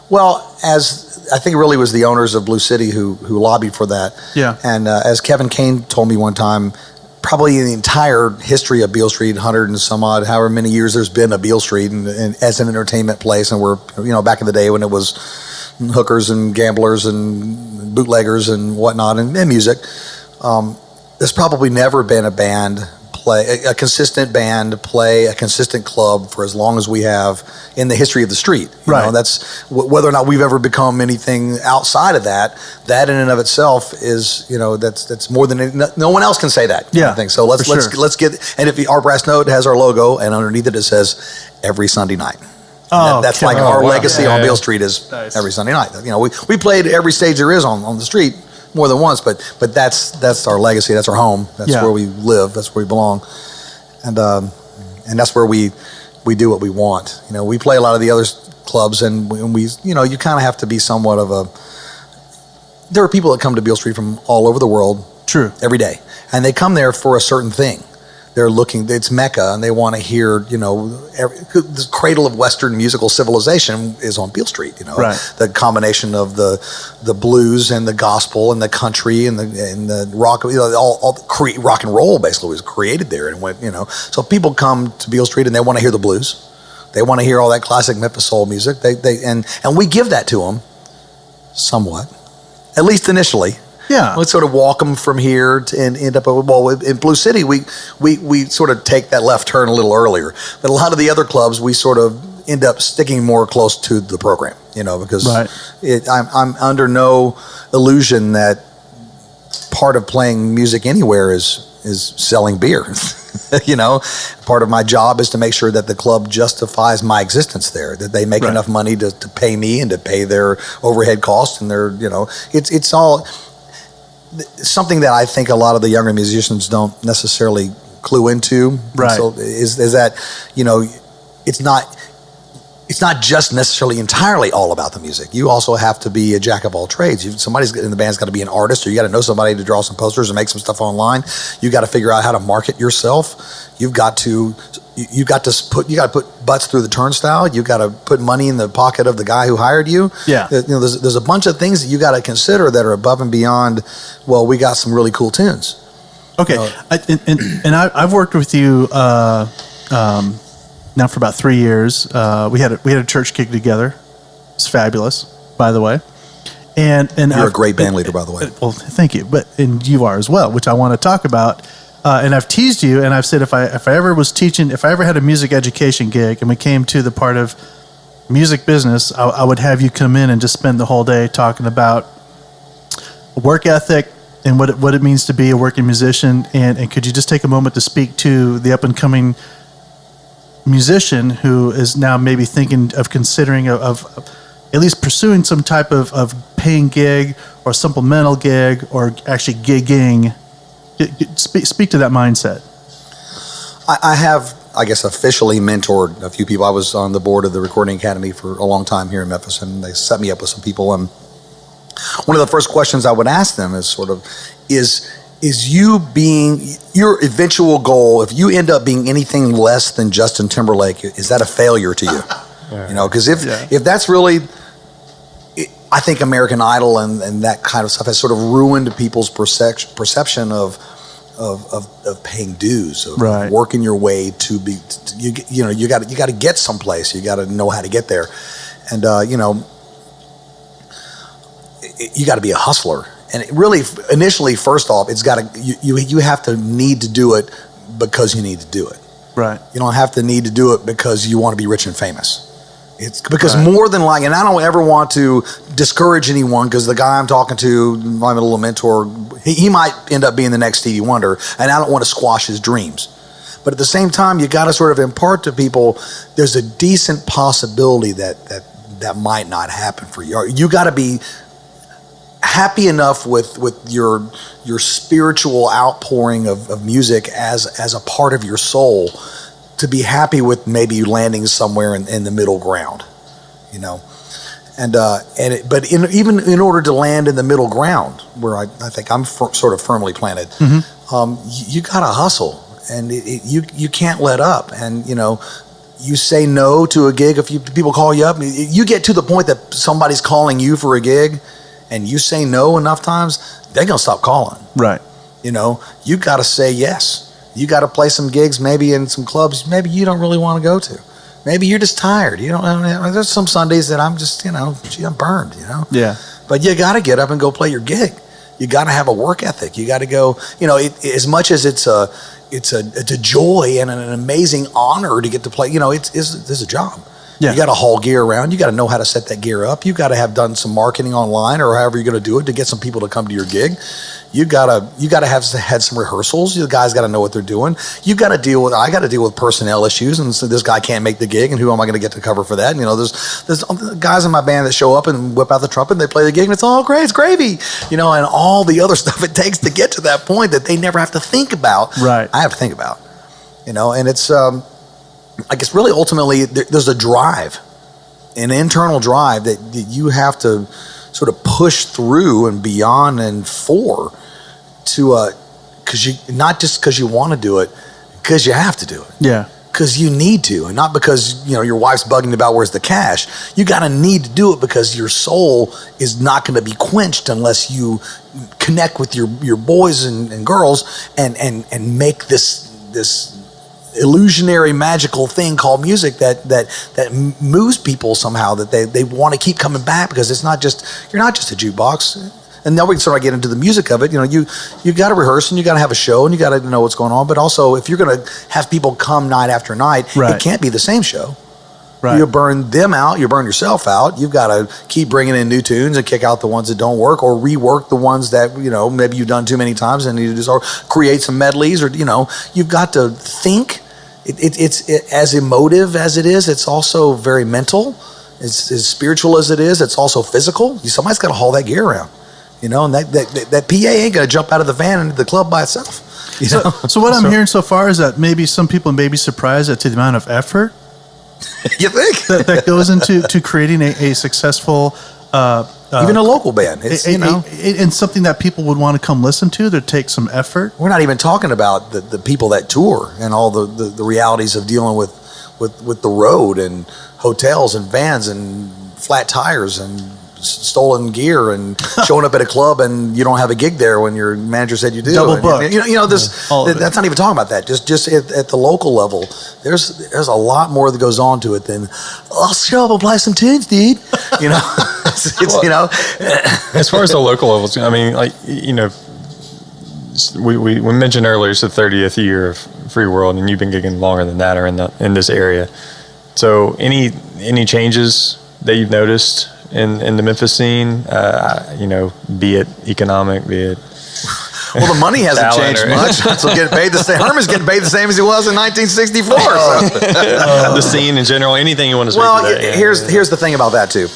Well, as I think it really was the owners of Blue City who lobbied for that. Yeah. And as Kevin Kane told me one time, probably in the entire history of Beale Street, 100 and some odd, however many years there's been a Beale Street and as an entertainment place, and we're, back in the day when it was hookers and gamblers and bootleggers and whatnot and music, there's probably never been a consistent band play a consistent club for as long as we have in the history of the street. Right. That's whether or not we've ever become anything outside of that in and of itself is, that's more than no one else can say that. Yeah. I think so. Let's get, and if our brass note has our logo and underneath it says every Sunday night. Oh, that's okay. like our Wow. legacy on Yeah. Beale Street is Nice. every Sunday night. We played every stage there is on the street more than once, but that's our legacy. That's our home. That's Yeah. where we live. That's where we belong, and that's where we do what we want. We play a lot of the other clubs, and we you kind of have to be somewhat of a. There are people that come to Beale Street from all over the world. True. Every day, and they come there for a certain thing. They're looking. It's Mecca, and they want to hear. The cradle of Western musical civilization is on Beale Street. Right. The combination of the blues and the gospel and the country and the rock. Rock and roll basically was created there, and went. So people come to Beale Street and they want to hear the blues. They want to hear all that classic Memphis soul music. And we give that to them, somewhat, at least initially. Yeah. Let's sort of walk them from here and end up in Blue City. We sort of take that left turn a little earlier, but a lot of the other clubs we sort of end up sticking more close to the program, because Right. I'm under no illusion that part of playing music anywhere is selling beer. Part of my job is to make sure that the club justifies my existence there, that they make Right. enough money to pay me and to pay their overhead costs and their, it's all. Something that I think a lot of the younger musicians don't necessarily clue into. Right. So is that, it's not just necessarily entirely all about the music. You also have to be a jack of all trades. Somebody's in the band's got to be an artist, or you got to know somebody to draw some posters and make some stuff online. You got to figure out how to market yourself. You got to put butts through the turnstile. You got to put money in the pocket of the guy who hired you. Yeah. There's a bunch of things that you got to consider that are above and beyond. Well, we got some really cool tunes. Okay, I've worked with you now for about 3 years. We had a church gig together. It's fabulous, by the way. And You're a great band leader, by the way. Well, thank you. And you are as well, which I want to talk about. And I've teased you, and I've said if I ever had a music education gig, and we came to the part of music business, I would have you come in and just spend the whole day talking about work ethic and what it means to be a working musician. And could you just take a moment to speak to the up and coming musician who is now maybe thinking of considering of at least pursuing some type of paying gig or supplemental gig or actually gigging? Speak to that mindset. I have, I guess, officially mentored a few people. I was on the board of the Recording Academy for a long time here in Memphis, and they set me up with some people. And one of the first questions I would ask them is is you being your eventual goal, if you end up being anything less than Justin Timberlake, is that a failure to you? Because if that's really, I think American Idol and that kind of stuff has sort of ruined people's perception of paying dues, of right. working your way to be. You got to get someplace. You got to know how to get there, and you got to be a hustler. And it really, initially, first off, it's got to you have to need to do it because you need to do it. Right. You don't have to need to do it because you want to be rich and famous. It's because right. more than and I don't ever want to discourage anyone, because the guy I'm talking to, my little mentor, he might end up being the next Stevie Wonder, and I don't want to squash his dreams. But at the same time, you got to sort of impart to people there's a decent possibility that might not happen for you. You got to be happy enough with your spiritual outpouring of music as a part of your soul to be happy with maybe you landing somewhere in the middle ground, you know. Even in order to land in the middle ground, where I think I'm sort of firmly planted, you gotta hustle, and you can't let up. And you know, you say no to a gig. If people call you up, you get to the point that somebody's calling you for a gig, and you say no enough times, they're gonna stop calling. Right. You know, you gotta say yes. You gotta play some gigs, maybe in some clubs, maybe you don't really want to go to. Maybe you're just tired. You don't. There's some Sundays that I'm just, I'm burned. Yeah. But you got to get up and go play your gig. You got to have a work ethic. You got to go. As much as it's a joy and an amazing honor to get to play. It's a job. Yeah. You got to haul gear around. You got to know how to set that gear up. You got to have done some marketing online or however you're going to do it to get some people to come to your gig. You gotta have had some rehearsals. The guys got to know what they're doing. I got to deal with personnel issues, and so this guy can't make the gig, and who am I going to get to cover for that? And, there's guys in my band that show up and whip out the trumpet, and they play the gig, and it's all great, it's gravy, and all the other stuff it takes to get to that point that they never have to think about. Right. I have to think about, and it's I guess really ultimately there's a drive, an internal drive that you have to sort of push through and beyond and for. Not just because you want to do it, because you have to do it. Yeah. Because you need to, and not because your wife's bugging about where's the cash. You got to need to do it because your soul is not going to be quenched unless you connect with your boys and girls and make this illusionary magical thing called music that moves people somehow, that they want to keep coming back, because you're not just a jukebox. And now we can sort of get into the music of it. You got to rehearse, and you got to have a show, and you got to know what's going on. But also, if you're going to have people come night after night, right. It can't be the same show. Right. You burn them out. You burn yourself out. You've got to keep bringing in new tunes and kick out the ones that don't work, or rework the ones that maybe you've done too many times and you just or create some medleys, or you've got to think. It's as emotive as it is. It's also very mental. It's as spiritual as it is. It's also physical. Somebody's got to haul that gear around. And that PA ain't going to jump out of the van into the club by itself. So what I'm hearing so far is that maybe some people may be surprised at the amount of effort you think that goes into creating a successful, even a local band. It's, and something that people would want to come listen to. That takes some effort. We're not even talking about the people that tour and all the realities of dealing with the road and hotels and vans and flat tires and stolen gear and showing up at a club and you don't have a gig there when your manager said you do. Double booked. That's not even talking about that. Just at the local level, there's a lot more that goes on to it than I'll show up and play some tunes, dude. As far as the local levels, I mean, we mentioned earlier it's the 30th year of FreeWorld, and you've been gigging longer than that, or in this area. So any changes that you've noticed in the Memphis scene, be it economic, be it well, the money hasn't changed much. So getting paid the same. Herman's getting paid the same as he was in 1964. The scene in general, anything you want to say. Well, to that, here's the thing about that too.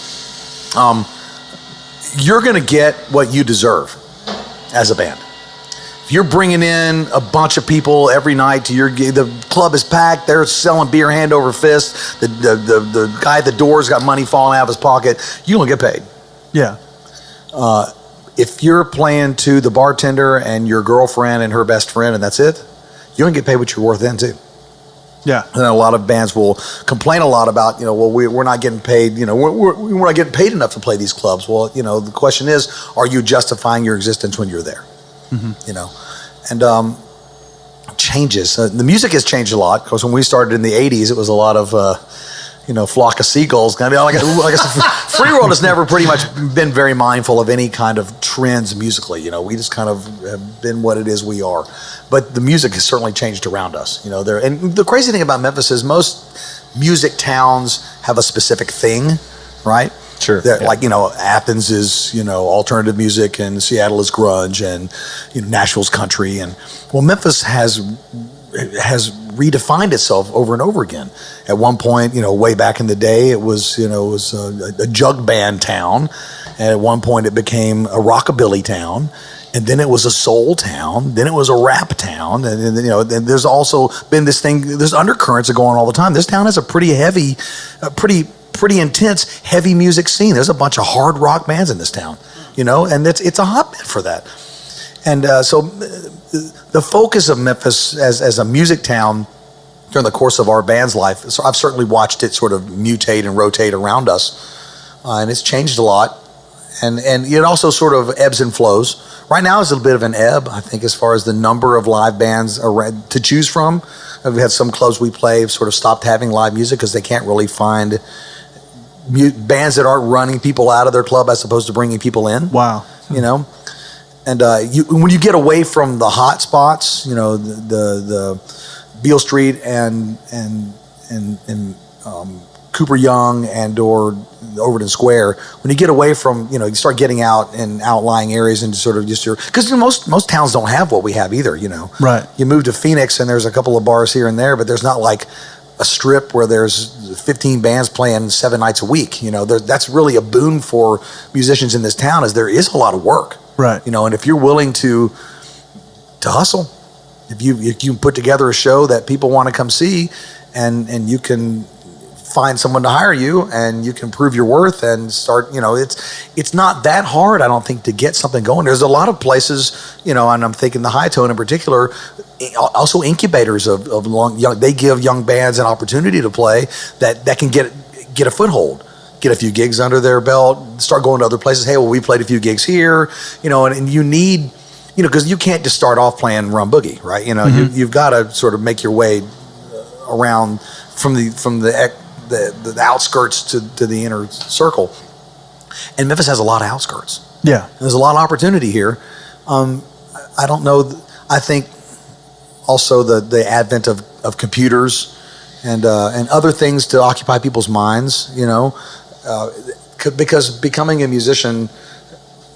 You're going to get what you deserve as a band. If you're bringing in a bunch of people every night to your gig, the club is packed, they're selling beer hand over fist, the guy at the door's got money falling out of his pocket, you don't get paid. Yeah. If you're playing to the bartender and your girlfriend and her best friend and that's it, you don't get paid what you're worth then too. Yeah. And a lot of bands will complain a lot about, we're not getting paid, we're not getting paid enough to play these clubs. Well, the question is, are you justifying your existence when you're there? Mm-hmm. And changes. The music has changed a lot, because when we started in the 80s, it was a lot of, flock of seagulls. Like I said, FreeWorld has never pretty much been very mindful of any kind of trends musically. We just kind of have been what it is we are. But the music has certainly changed around us. And the crazy thing about Memphis is most music towns have a specific thing, right? Sure. Like, Athens is, alternative music, and Seattle is grunge, and Nashville's country, and Memphis has redefined itself over and over again. At one point, way back in the day, it was a jug band town, And at one point, it became a rockabilly town. And then it was a soul town. Then it was a rap town. And and there's also been this thing, there's undercurrents that go on all the time. This town has a pretty heavy, pretty intense, heavy music scene. There's a bunch of hard rock bands in this town, and it's a hotbed for that. And so the focus of Memphis as a music town during the course of our band's life, so I've certainly watched it sort of mutate and rotate around us. And it's changed a lot. And it also sort of ebbs and flows. Right now is a bit of an ebb, I think, as far as the number of live bands to choose from. We've had some clubs we play have sort of stopped having live music because they can't really find bands that aren't running people out of their club as opposed to bringing people in. Wow. And when you get away from the hot spots, the Beale Street and Cooper Young and or Overton Square, when you get away from, you start getting out in outlying areas and sort of just because most towns don't have what we have either, Right. You move to Phoenix and there's a couple of bars here and there, but there's not like a strip where there's 15 bands playing 7 nights a week. That's really a boon for musicians in this town, is there is a lot of work. Right. And if you're willing to hustle, if you put together a show that people want to come see, and you can find someone to hire you, and you can prove your worth and start, it's not that hard, I don't think, to get something going. There's a lot of places, and I'm thinking the High Tone in particular, also incubators of young, they give young bands an opportunity to play that can get a foothold, get a few gigs under their belt, start going to other places. Hey, well, we played a few gigs here, and you need, because you can't just start off playing Rum Boogie, right? You've got to sort of make your way around from the outskirts to the inner circle. And Memphis has a lot of outskirts. Yeah. There's a lot of opportunity here. I don't know. I think also the advent of computers and other things to occupy people's minds, because becoming a musician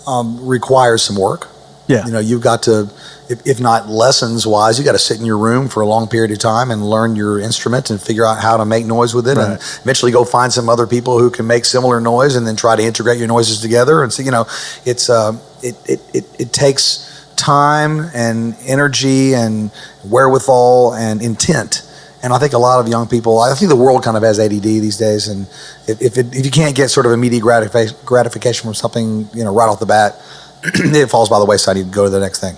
requires some work. Yeah. You've got to, if not lessons wise, you got to sit in your room for a long period of time and learn your instrument and figure out how to make noise with it, right. and eventually go find some other people who can make similar noise, and then try to integrate your noises together. And so, it's it takes time and energy and wherewithal and intent. And I think a lot of young people, I think the world kind of has ADD these days, and if you can't get sort of immediate gratification from something, right off the bat, it falls by the wayside. You go to the next thing,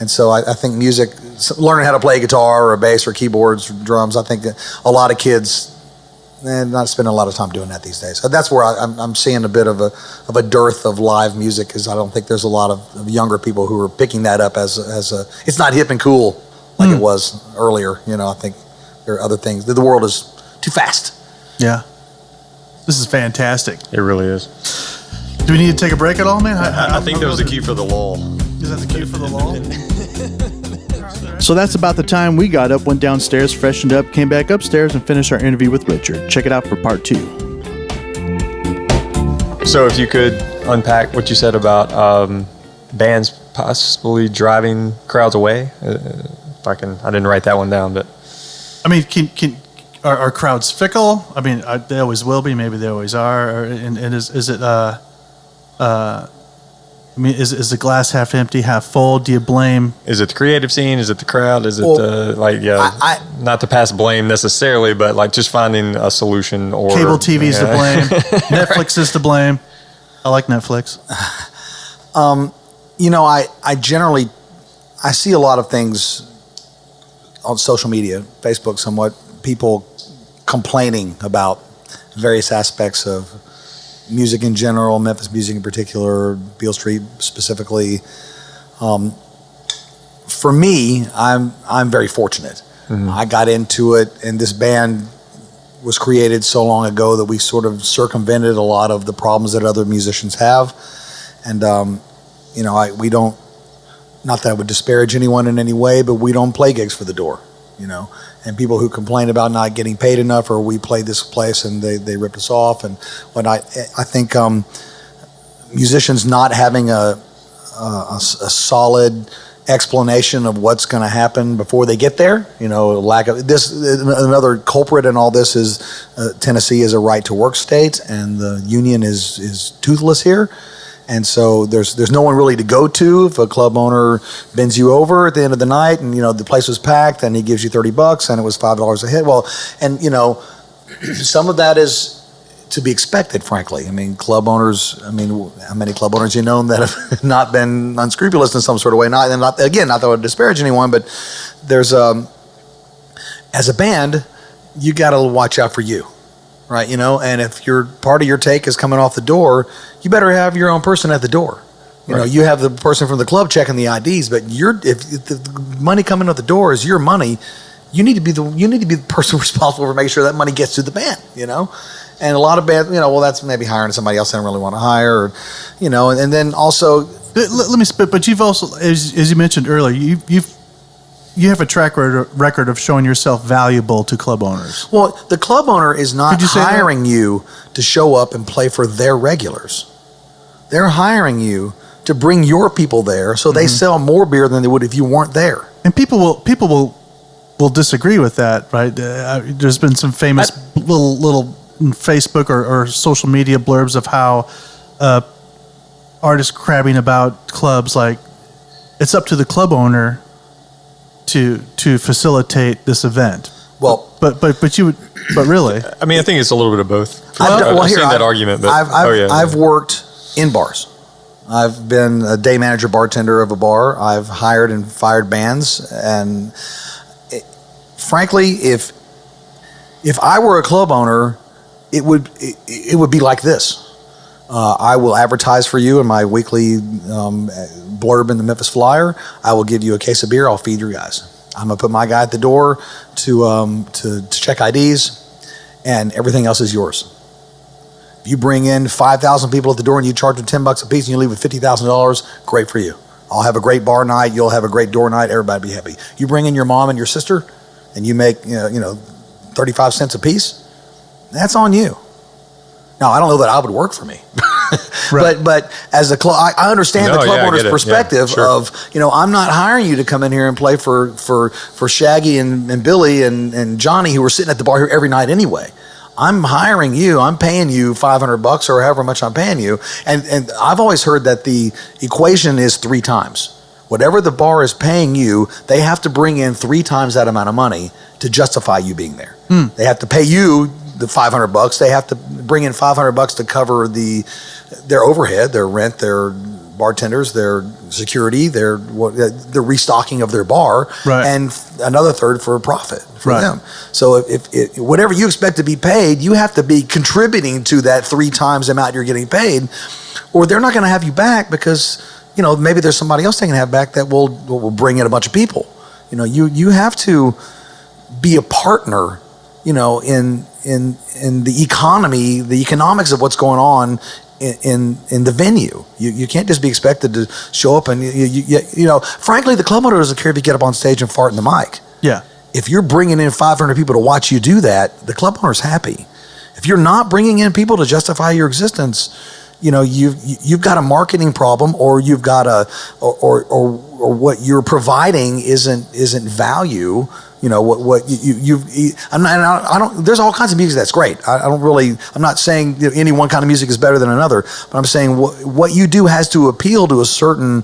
And so I think music, learning how to play guitar or bass or keyboards or drums, I think a lot of kids, not spending a lot of time doing that these days. So that's where I'm seeing a bit of a dearth of live music, because I don't think there's a lot of younger people who are picking that up as it's not hip and cool like it was earlier. I think there are other things. The world is too fast. Yeah. This is fantastic. It really is. Do we need to take a break at all, man? I think that was the cue for the lull. Is that the cue for the lull? So that's about the time we got up, went downstairs, freshened up, came back upstairs, and finished our interview with Richard. Check it out for part 2. So if you could unpack what you said about bands possibly driving crowds away. I didn't write that one down, but I mean, are crowds fickle? I mean, they always will be. Maybe they always are. And is it? I mean, is the glass half empty, half full? Do you blame? Is it the creative scene? Is it the crowd? Is it not to pass blame necessarily, but like just finding a solution, or cable TV's to blame, Netflix is to blame. I like Netflix. I generally see a lot of things on social media, Facebook, somewhat, people complaining about various aspects of music in general, Memphis music in particular, Beale Street specifically. For me, I'm very fortunate. Mm-hmm. I got into it, and this band was created so long ago that we sort of circumvented a lot of the problems that other musicians have. And we don't, not that I would disparage anyone in any way, but we don't play gigs for the door, And people who complain about not getting paid enough, or we played this place and they ripped us off, and when I think musicians not having a solid explanation of what's going to happen before they get there. Lack of this. Another culprit in all this is Tennessee is a right to work state, and the union is toothless here. And so there's no one really to go to if a club owner bends you over at the end of the night, and the place was packed, and he gives you $30 and it was $5 a hit. Well, and some of that is to be expected, frankly. I mean, club owners. I mean, how many club owners that have not been unscrupulous in some sort of way? Not that I would disparage anyone, but there's as a band, you got to watch out for you, right? And if your part of your take is coming off the door, you better have your own person at the door. You have the person from the club checking the IDs, but if the money coming out the door is your money, you need to be the person responsible for making sure that money gets to the band. And a lot of bands, well, that's maybe hiring somebody else I don't really want to hire, and then also. Let me spit, but you've also, as you mentioned earlier, you have a track record of showing yourself valuable to club owners. Well, the club owner is not hiring you to show up and play for their regulars. They're hiring you to bring your people there, so they sell more beer than they would if you weren't there. And people will disagree with that, right? There's been some famous little Facebook or social media blurbs of how artists crabbing about clubs, like it's up to the club owner to facilitate this event. Well, but really, I mean, I think it's a little bit of both. I've seen that argument, but I've worked in bars. I've been a day manager, bartender of a bar. I've hired and fired bands, and frankly, if I were a club owner, it would be like this. I will advertise for you in my weekly blurb in the Memphis Flyer. I will give you a case of beer. I'll feed your guys. I'm gonna put my guy at the door to check IDs, and everything else is yours. If you bring in 5,000 people at the door and you charge them $10 a piece and you leave with $50,000, great for you. I'll have a great bar night. You'll have a great door night. Everybody be happy. You bring in your mom and your sister, and you make 35 cents a piece. That's on you. Now, I don't know that I would work for me. Right. But as a club, I understand the club owner's perspective of, I'm not hiring you to come in here and play for Shaggy and Billy and Johnny, who are sitting at the bar here every night anyway. I'm hiring you. I'm paying you $500 or however much I'm paying you. And I've always heard that the equation is 3 times. Whatever the bar is paying you, they have to bring in 3 times that amount of money to justify you being there. They have to pay you the $500. They have to bring in $500 to cover their overhead, their rent, their bartenders, their security, the restocking of their bar, and another third for a profit for them. So if whatever you expect to be paid, you have to be contributing to that 3 times the amount you're getting paid, or they're not going to have you back because maybe there's somebody else they can have back that will bring in a bunch of people. You have to be a partner, in the economy, the economics of what's going on in the venue. You can't just be expected to show up and frankly, the club owner doesn't care if you get up on stage and fart in the mic. Yeah. If you're bringing in 500 people to watch you do that, the club owner's happy. If you're not bringing in people to justify your existence, you've got a marketing problem, or you've got or what you're providing isn't value. There's all kinds of music that's great. I'm not saying any one kind of music is better than another, but I'm saying what you do has to appeal to a certain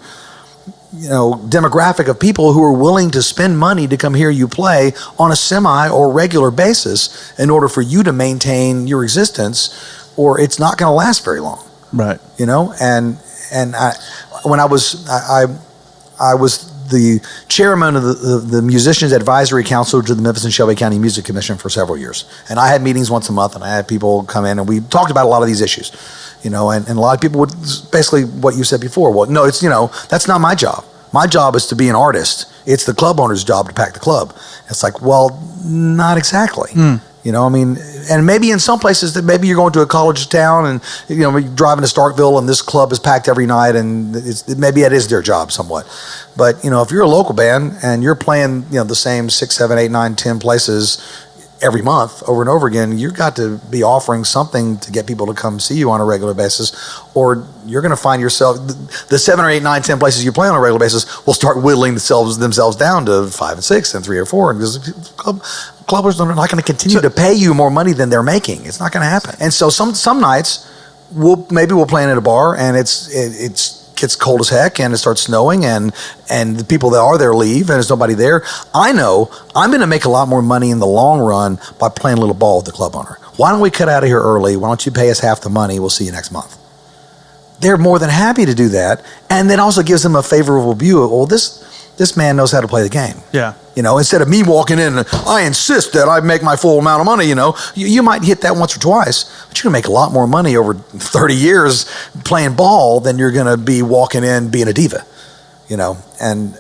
demographic of people who are willing to spend money to come hear you play on a semi or regular basis in order for you to maintain your existence, or it's not going to last very long. Right. And I was the chairman of the Musicians Advisory Council to the Memphis and Shelby County Music Commission for several years. And I had meetings once a month, and I had people come in, and we talked about a lot of these issues, and a lot of people would, basically what you said before, well, no, it's, that's not my job. My job is to be an artist. It's the club owner's job to pack the club. It's like, well, not exactly. And maybe in some places that maybe you're going to a college town and, you're driving to Starkville and this club is packed every night, and maybe that is their job somewhat. But, if you're a local band and you're playing, the same 6, 7, 8, 9, 10 places every month over and over again, you've got to be offering something to get people to come see you on a regular basis, or you're going to find yourself, the 7 or 8, 9, 10 places you play on a regular basis will start whittling themselves down to 5 and 6 and 3 or 4. Because clubbers are not going to continue to pay you more money than they're making. It's not going to happen. And so some nights we'll play in at a bar and it's gets cold as heck and it starts snowing and the people that are there leave and there's nobody there. I know I'm going to make a lot more money in the long run by playing a little ball with the club owner. Why don't we cut out of here early? Why don't you pay us half the money? We'll see you next month. They're more than happy to do that, and that also gives them a favorable view of, well, this man knows how to play the game. Yeah. Instead of me walking in and I insist that I make my full amount of money, you might hit that once or twice, but you're going to make a lot more money over 30 years playing ball than you're going to be walking in being a diva, and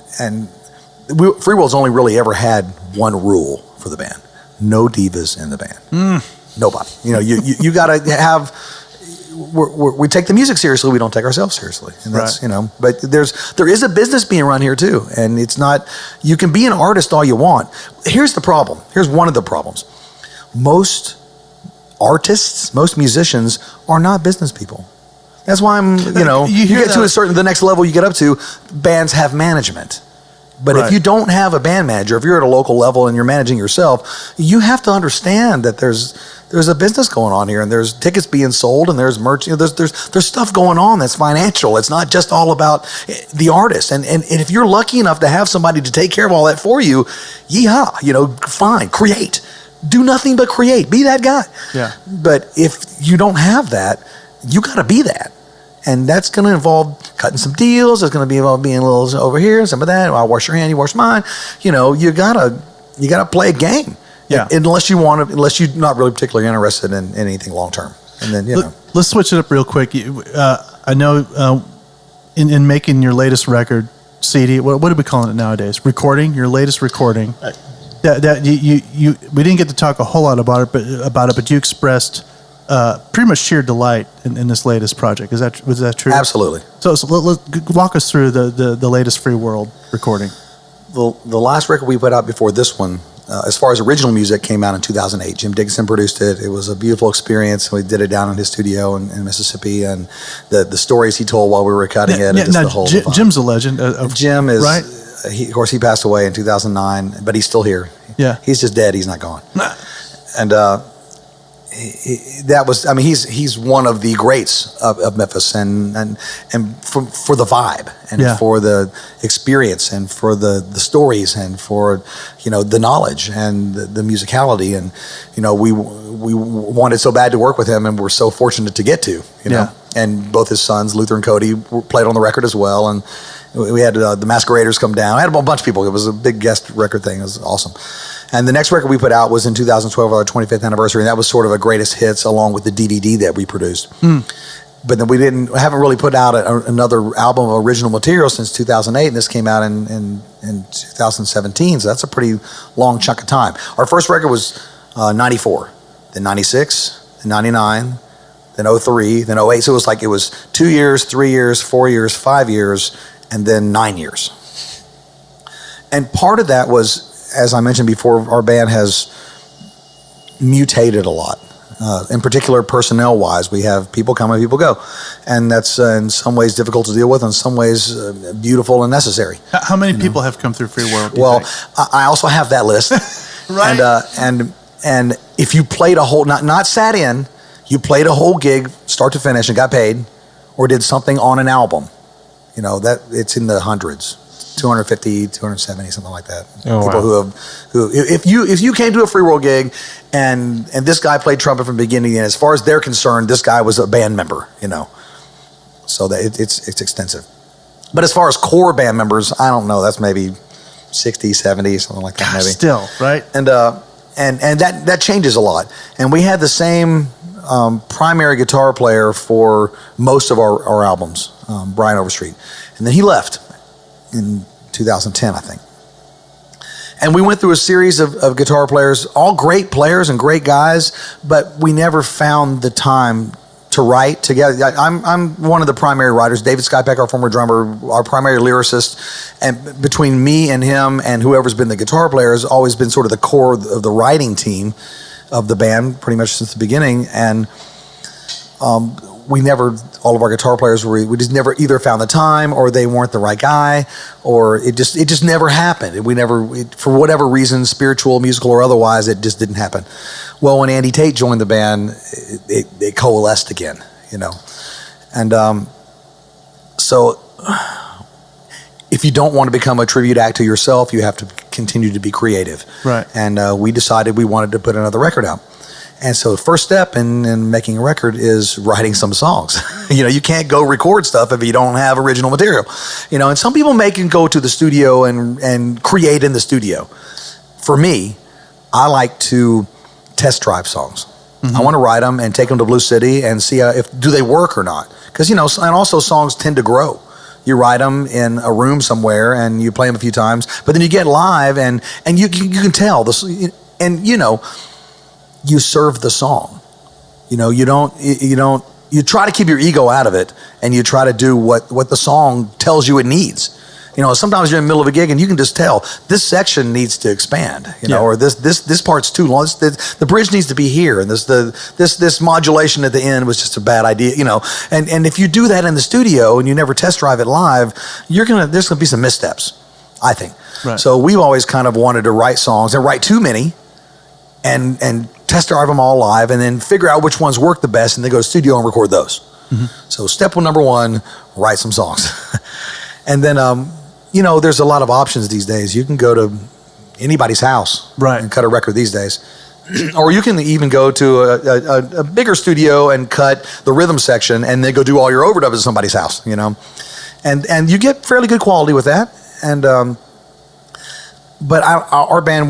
FreeWorld's only really ever had one rule for the band: no divas in the band. Nobody. You got to have. We take the music seriously. We don't take ourselves seriously, and that's right. But there is a business being run here too, and it's not. You can be an artist all you want. Here's the problem. Here's one of the problems. Most artists, most musicians are not business people. That's why you get to the next level you get up to, bands have management. But if you don't have a band manager, if you're at a local level and you're managing yourself, you have to understand that there's a business going on here, and there's tickets being sold, and there's merch. There's stuff going on that's financial. It's not just all about the artist. And if you're lucky enough to have somebody to take care of all that for you, fine, create. Do nothing but create. Be that guy. Yeah. But if you don't have that, you got to be that. And that's going to involve cutting some deals. It's going to be involved being a little over here, some of that. I'll wash your hand, you wash mine. You gotta play a game. Yeah. Unless you're not really particularly interested in anything long term. And then Let's switch it up real quick. I know in making your latest record, CD. What are we calling it nowadays? Recording. Your latest recording. That you we didn't get to talk a whole lot about it, but you expressed pretty much sheer delight in this latest project. Was that true? Absolutely. So walk us through the latest FreeWorld recording. The last record we put out before this one, as far as original music, came out in 2008. Jim Dickinson produced it. It was a beautiful experience. We did it down in his studio in Mississippi, and the stories he told while we were cutting it. Yeah, now, Jim's a legend. Jim is right. Of course, he passed away in 2009, but he's still here. Yeah, he's just dead. He's not gone. And he's one of the greats of Memphis, and for the vibe, and for the experience, and for the stories, and for the knowledge and the musicality, and we wanted so bad to work with him, and we're so fortunate to get to and both his sons, Luther and Cody, played on the record as well, and we had the Masqueraders come down. I had a bunch of people. It was a big guest record thing. It was awesome. And the next record we put out was in 2012, our 25th anniversary, and that was sort of a greatest hits along with the DVD that we produced. But then we haven't really put out another album of original material since 2008, and this came out in 2017, so that's a pretty long chunk of time. Our first record was 94, then 96, then 99, then 03, then 08, so it was 2 years, 3 years, 4 years, 5 years, and then 9 years. And part of that was, as I mentioned before, our band has mutated a lot. In particular, personnel-wise, we have people come and people go. And that's in some ways difficult to deal with, in some ways beautiful and necessary. How many people have come through FreeWorld? Well, I also have that list. Right. And if you played a whole, not sat in, you played a whole gig, start to finish, and got paid, or did something on an album, that it's in the hundreds. 250, 270, something like that. Oh, people wow. who if you came to a FreeWorld gig and this guy played trumpet from the beginning, and as far as they're concerned, this guy was a band member, so that it's extensive. But as far as core band members, I don't know. That's maybe 60, 70, something like that. Maybe still right. And that changes a lot. And we had the same primary guitar player for most of our albums, Brian Overstreet, and then he left in 2010, I think. And we went through a series of guitar players, all great players and great guys, but we never found the time to write together. I'm one of the primary writers. David Skypeck, our former drummer, our primary lyricist, and between me and him and whoever's been the guitar player has always been sort of the core of the writing team of the band pretty much since the beginning. And all of our guitar players we just never either found the time, or they weren't the right guy, or it just never happened. For whatever reason, spiritual, musical, or otherwise, it just didn't happen. Well, when Andy Tate joined the band, it coalesced again, and so if you don't want to become a tribute act to yourself, you have to continue to be creative. Right. And we decided we wanted to put another record out. And so the first step in making a record is writing some songs. You can't go record stuff if you don't have original material. And some people can go to the studio and create in the studio. For me, I like to test drive songs. Mm-hmm. I want to write them and take them to Blue City and see do they work or not. Because, and also songs tend to grow. You write them in a room somewhere and you play them a few times, but then you get live and you can tell this, and you serve the song. You try to keep your ego out of it, and you try to do what the song tells you it needs. Sometimes you're in the middle of a gig and you can just tell this section needs to expand, or this part's too long. The bridge needs to be here, and this modulation at the end was just a bad idea, And if you do that in the studio and you never test drive it live, there's gonna be some missteps, I think. Right. So we've always kind of wanted to write songs and write too many, and test drive them all live, and then figure out which ones work the best, and then go to the studio and record those. Mm-hmm. So step number one, write some songs. And then, there's a lot of options these days. You can go to anybody's house, right, and cut a record these days. Or you can even go to a bigger studio and cut the rhythm section, and then go do all your overdubs at somebody's house, And you get fairly good quality with that. And but our band,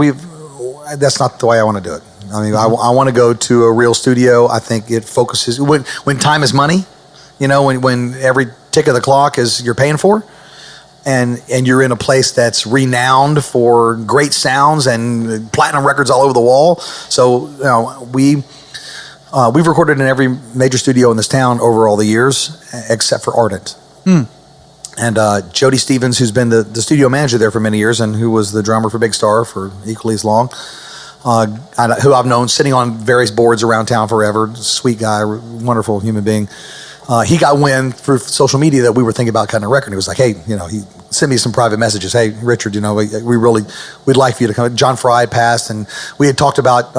that's not the way I want to do it. I mean, I want to go to a real studio. I think it focuses when time is money. When every tick of the clock is you're paying for, and you're in a place that's renowned for great sounds and platinum records all over the wall. So we've recorded in every major studio in this town over all the years, except for Ardent. Hmm. And Jody Stevens, who's been the studio manager there for many years and who was the drummer for Big Star for equally as long, who I've known sitting on various boards around town forever, sweet guy, wonderful human being. He got wind through social media that we were thinking about cutting a record. He was like, hey, he sent me some private messages. Hey, Richard, we'd like for you to come. John Fry had passed, and we had talked about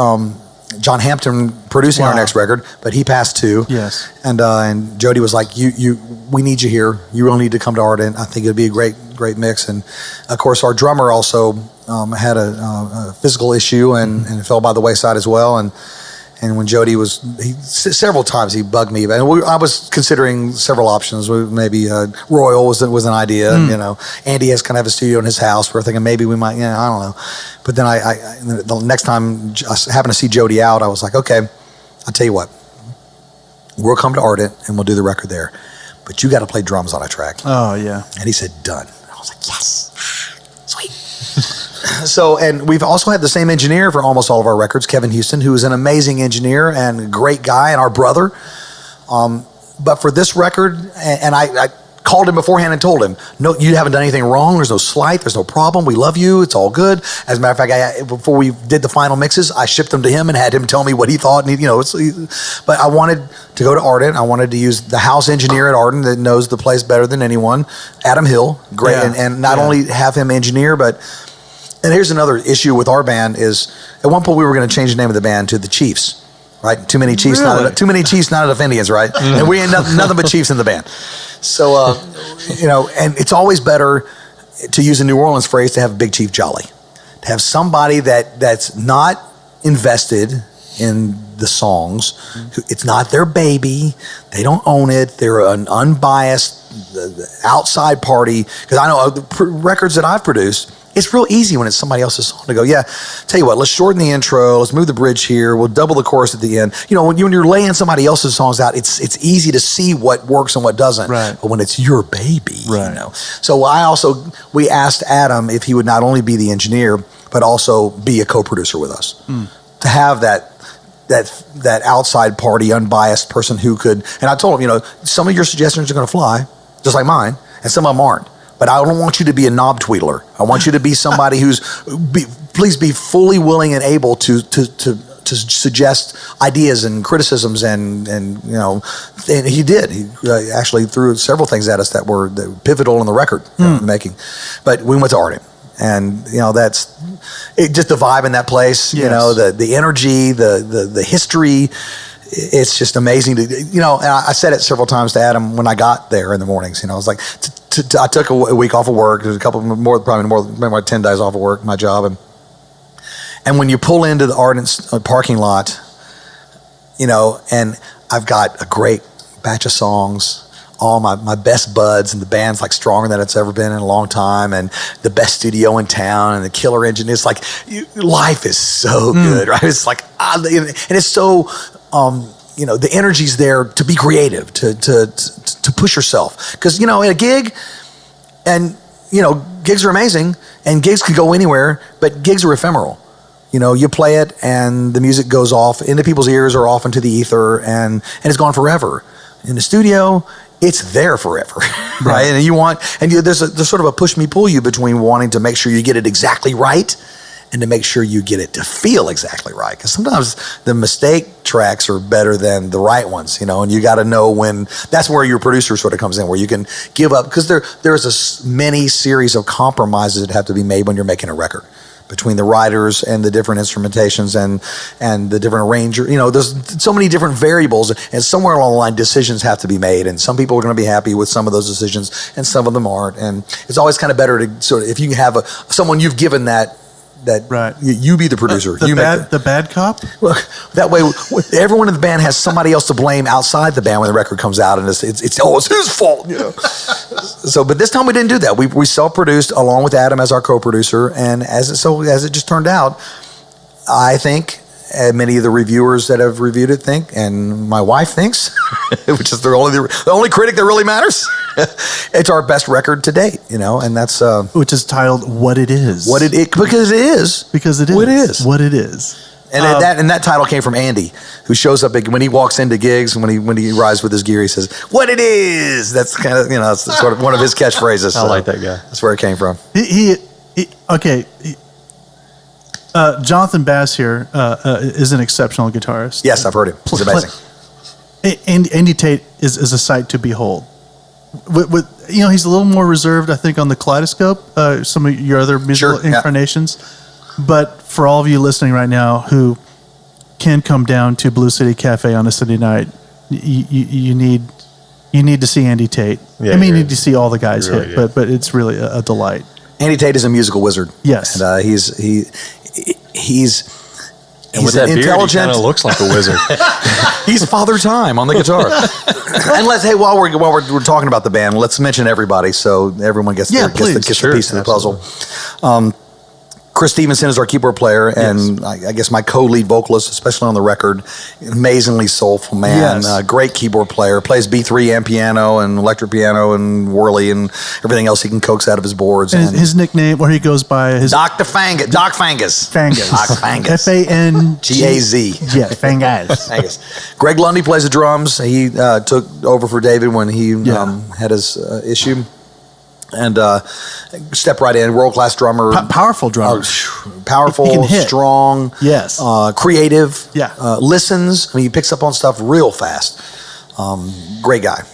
John Hampton producing our next record, but he passed too. Yes. And Jody was like, we need you here. You really need to come to Ardent. I think it'd be a great mix. And of course, our drummer also had a physical issue and fell by the wayside as well. And when Jody several times he bugged me, and I was considering several options. Maybe Royal was an idea. Andy has kind of a studio in his house. We're thinking maybe we might. I don't know. But then the next time I happened to see Jody out, I was like, okay, I'll tell you what. We'll come to Ardent and we'll do the record there, but you got to play drums on a track. Oh yeah. And he said, done. I was like, yes, sweet. So, and we've also had the same engineer for almost all of our records, Kevin Houston, who is an amazing engineer and a great guy and our brother. But for this record, and I called him beforehand and told him, no, you haven't done anything wrong. There's no slight. There's no problem. We love you. It's all good. As a matter of fact, before we did the final mixes, I shipped them to him and had him tell me what he thought. And but I wanted to go to Ardent. I wanted to use the house engineer at Ardent that knows the place better than anyone, Adam Hill. Great. Yeah. And not only have him engineer, but... And here's another issue with our band is, at one point we were going to change the name of the band to the Chiefs, right? Too many Chiefs, really? Too many Chiefs, not enough Indians, right? And we ain't nothing but Chiefs in the band. So, and it's always better, to use a New Orleans phrase, to have Big Chief Jolly. To have somebody that's not invested in the songs. It's not their baby. They don't own it. They're an unbiased outside party. Because I know the records that I've produced, it's real easy when it's somebody else's song to go, yeah, tell you what, let's shorten the intro, let's move the bridge here, we'll double the chorus at the end. When you're laying somebody else's songs out, it's easy to see what works and what doesn't. Right. But when it's your baby, right. So we asked Adam if he would not only be the engineer, but also be a co-producer with us. To have that that outside party, unbiased person who could. And I told him, some of your suggestions are going to fly, just like mine, and some of them aren't. But I don't want you to be a knob tweedler. I want you to be somebody please be fully willing and able to suggest ideas and criticisms and he did. He actually threw several things at us that were pivotal in the record making. But we went to Arden, and that's it. Just the vibe in that place. Yes. The energy, the history. It's just amazing to And I said it several times to Adam when I got there in the mornings. I was like, I took a week off of work. There's a couple more, maybe like 10 days off of work, my job, and when you pull into the Ardent parking lot, and I've got a great batch of songs, all my best buds, and the band's like stronger than it's ever been in a long time, and the best studio in town, and the killer engine. It's like, life is so good, right? It's like, and it's so, the energy's there to be creative, to push yourself. Because, at a gig, and, gigs are amazing, and gigs can go anywhere, but gigs are ephemeral. You play it and the music goes off into people's ears or off into the ether and it's gone forever. In the studio, it's there forever, right? And there's sort of a push me pull you between wanting to make sure you get it exactly right and to make sure you get it to feel exactly right. Because sometimes the mistake tracks are better than the right ones, and you got to know when. That's where your producer sort of comes in, where you can give up, because there's many series of compromises that have to be made when you're making a record, between the writers and the different instrumentations and the different arranger. There's so many different variables, and somewhere along the line, decisions have to be made. And some people are going to be happy with some of those decisions, and some of them aren't. And it's always kind of better to sort of, if you can have someone you've given that right. You be the producer. The bad cop? Well, that way, everyone in the band has somebody else to blame outside the band when the record comes out, and it's his fault. So, but this time we didn't do that. We self-produced along with Adam as our co-producer, and as it just turned out, I think many of the reviewers that have reviewed it think, and my wife thinks, which is the only critic that really matters. It's our best record to date, and that's which is titled "What It Is." Because it is. Because it is. What it is. What it is. And that title came from Andy, who shows up when he walks into gigs, when he arrives with his gear, he says, "What it is." That's kind of that's sort of one of his catchphrases. I like that guy. That's where it came from. Jonathan Bass here is an exceptional guitarist. Yes, I've heard him. He's amazing. Andy Tate is a sight to behold. He's a little more reserved, I think, on the Kaleidoscope, some of your other musical incarnations. But for all of you listening right now who can come down to Blue City Cafe on a Sunday night, you need to see Andy Tate. Yeah, you need to see all the guys really hit, do. but it's really a delight. Andy Tate is a musical wizard. Yes, and he's with that beard, he intelligent. kind of looks like a wizard. He's Father Time on the guitar. And while we're talking about the band, let's mention everybody so everyone gets the piece of the puzzle. Chris Stevenson is our keyboard player, and I guess my co-lead vocalist, especially on the record. Amazingly soulful man, great keyboard player, plays B3 and piano and electric piano and Whirly and everything else he can coax out of his boards. And his nickname, where he goes by his Dr. Fangus. Doc Fangus. Fangus. Doc Fangus. Fangaz. Yeah, Fangus. Fangus. Greg Lundy plays the drums. He took over for David when he had his issue. And step right in, world-class drummer. Powerful drummer. Powerful, he can hit. Strong. Yes. Creative. Yeah. Listens. He picks up on stuff real fast. Great guy.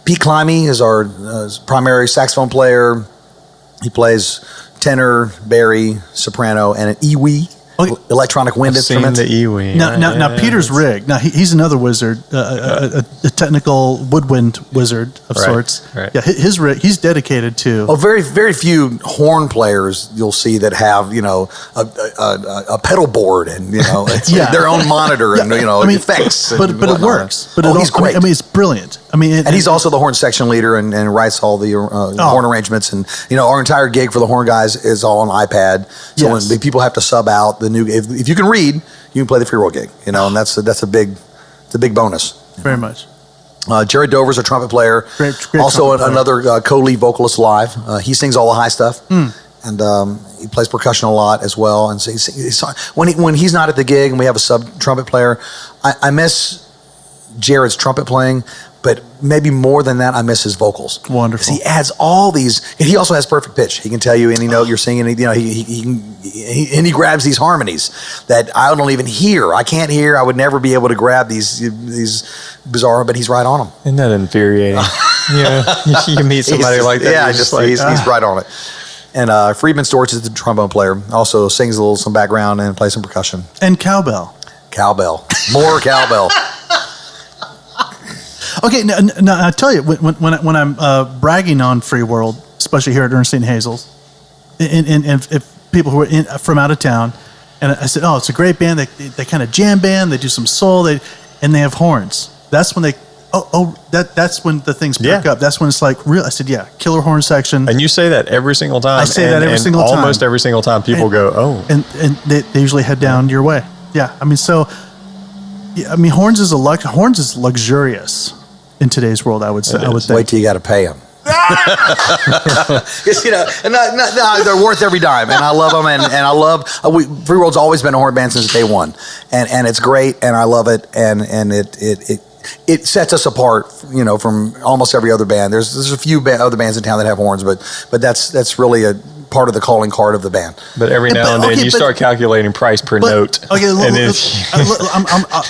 Pete Climby is our primary saxophone player. He plays tenor, bari, soprano, and an iwi. Electronic wind instrument. The Ewing. Now Peter's rig. Now he's another wizard, a technical woodwind wizard of sorts. Right. Yeah, his rig. He's dedicated to. Very, very few horn players you'll see that have a pedal board and their own monitor and effects. But it works. But he's great. It's brilliant. And he's also the horn section leader and writes all the horn arrangements. And our entire gig for the horn guys is all on iPad. So when the people have to sub out the new, if you can read, you can play the FreeWorld gig. And that's a big bonus. Very much. Jared Dover's a trumpet player. Great also trumpet player. another co-lead vocalist live. He sings all the high stuff. and he plays percussion a lot as well. And so when he's not at the gig and we have a sub trumpet player, I miss Jared's trumpet playing, but maybe more than that, I miss his vocals. Wonderful. He adds all these, and he also has perfect pitch. He can tell you any note you're singing. You know, he grabs these harmonies that I don't even hear. I can't hear. I would never be able to grab these bizarre, but he's right on them. Isn't that infuriating? You meet somebody like that. Yeah, he's right on it. And Friedman Storch is the trombone player. Also sings some background and plays some percussion. And cowbell. Cowbell. More cowbell. Okay, now I tell you, when I'm bragging on FreeWorld, especially here at Ernst & Hazel's, and if people who are from out of town, and I said, oh, it's a great band. They kind of jam band. They do some soul. And they have horns. That's when that's when the things perk up. That's when it's like real. I said, yeah, killer horn section. And you say that every single time. I say that every single time. Almost every single time people go, oh. And they usually head down your way. Yeah, I mean, horns is luxurious in today's world, I would say. I would think. Wait till you got to pay them. They're worth every dime, and I love them. And I love FreeWorld's always been a horn band since day one, and it's great, and I love it, and it sets us apart, from almost every other band. There's a few other bands in town that have horns, but that's really a part of the calling card of the band. But every now and then you start calculating price per note. Okay,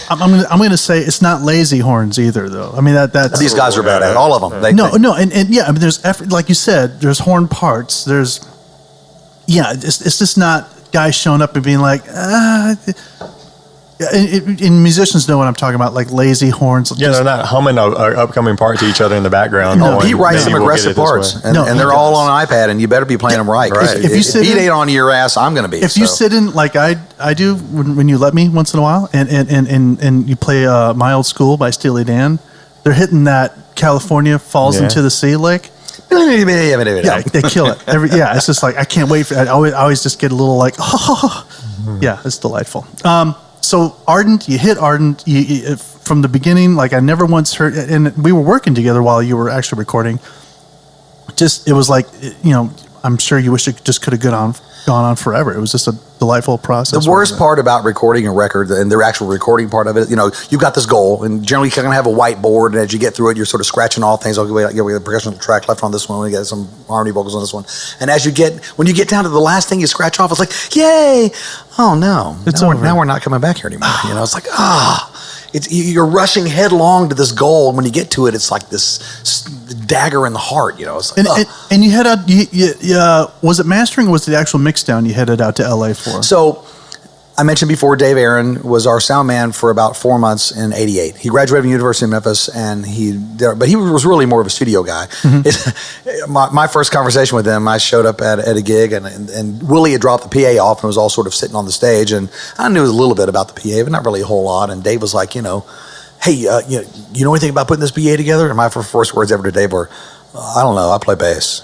I'm going to say it's not lazy horns either, though. I mean that's these guys are bad at it, all of them. And yeah, I mean there's effort, like you said. There's horn parts. It's just not guys showing up and being like. And musicians know what I'm talking about, like lazy horns. Yeah, they're not humming an upcoming part to each other in the background. No, he writes some aggressive parts, and they're all on an iPad, and you better be playing them right. If he ain't on your ass, I'm going to be. If you sit in like I do when you let me once in a while, and you play My Old School by Steely Dan, they're hitting that California Falls into the Sea lick. Yeah, they kill it. It's just like I can't wait for. I always just get a little like, yeah, it's delightful. So Ardent, you hit Ardent from the beginning. Like I never once heard, and we were working together while you were actually recording. It was like, I'm sure you wish it just could have gone on forever. It was just a delightful process. The worst part about recording a record and the actual recording part of it, you've got this goal, and generally you're going to have a whiteboard, and as you get through it, you're sort of scratching off things. Okay, we got a percussion track left on this one. We got some harmony vocals on this one. And when you get down to the last thing you scratch off, it's like, yay! Oh no, now we're not coming back here anymore. It's like you're rushing headlong to this goal, and when you get to it, it's like this dagger in the heart. It's like, and you head out. Was it mastering, or was it the actual mix down you headed out to LA for? So I mentioned before, Dave Aaron was our sound man for about 4 months in '88. He graduated from the University of Memphis, but he was really more of a studio guy. Mm-hmm. My first conversation with him, I showed up at a gig, and Willie had dropped the PA off and was all sort of sitting on the stage, and I knew a little bit about the PA, but not really a whole lot. And Dave was like, hey, you know anything about putting this PA together? And my first words ever to Dave were, I don't know, I play bass.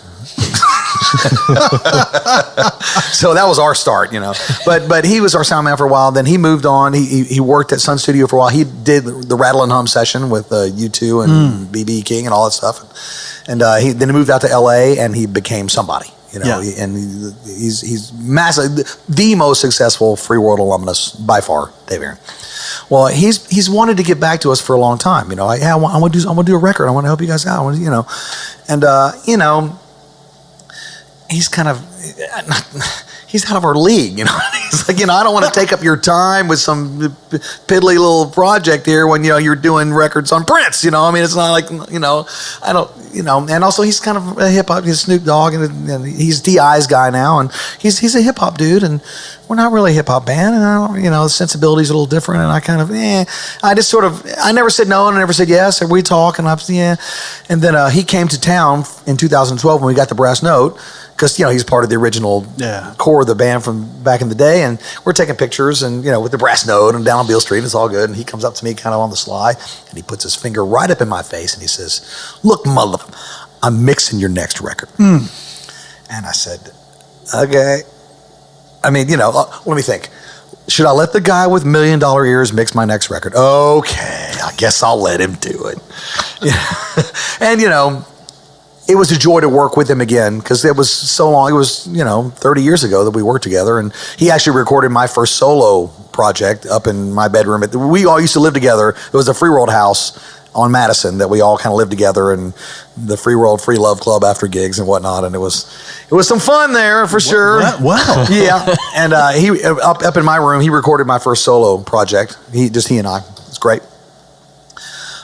So that was our start, But he was our sound man for a while. Then he moved on. He worked at Sun Studio for a while. He did the Rattle and Hum session with U2 and B.B. King and all that stuff. And then he moved out to L.A. and he became somebody, And he's massive, the most successful FreeWorld alumnus by far, Dave Aaron. Well, he's wanted to get back to us for a long time. I want to do a record. I want to help you guys out. And he's kind of, he's out of our league, He's like, I don't want to take up your time with some piddly little project here when, you're doing records on Prince, it's not like, I don't, and also he's kind of a hip hop, he's Snoop Dogg, and he's T.I.'s guy now, and he's a hip hop dude, and we're not really a hip hop band, and I don't, the sensibility's a little different, and I kind of, I just sort of, I never said no, and I never said yes, and we talk, and and then he came to town in 2012 when we got the brass note, because he's part of the original core of the band from back in the day, and we're taking pictures and with the brass note and down on Beale Street, and it's all good. And he comes up to me kind of on the sly, and he puts his finger right up in my face, and he says, "Look, mother, I'm mixing your next record." And I said, "Okay." I mean, let me think. Should I let the guy with $1 million ears mix my next record? Okay, I guess I'll let him do it. And it was a joy to work with him again because it was so long. It was, 30 years ago that we worked together. And he actually recorded my first solo project up in my bedroom. We all used to live together. It was a FreeWorld house on Madison that we all kind of lived together, and the FreeWorld Free Love Club after gigs and whatnot. And it was some fun there for sure. Wow. Yeah. And he up in my room, he recorded my first solo project. He and I. It's great.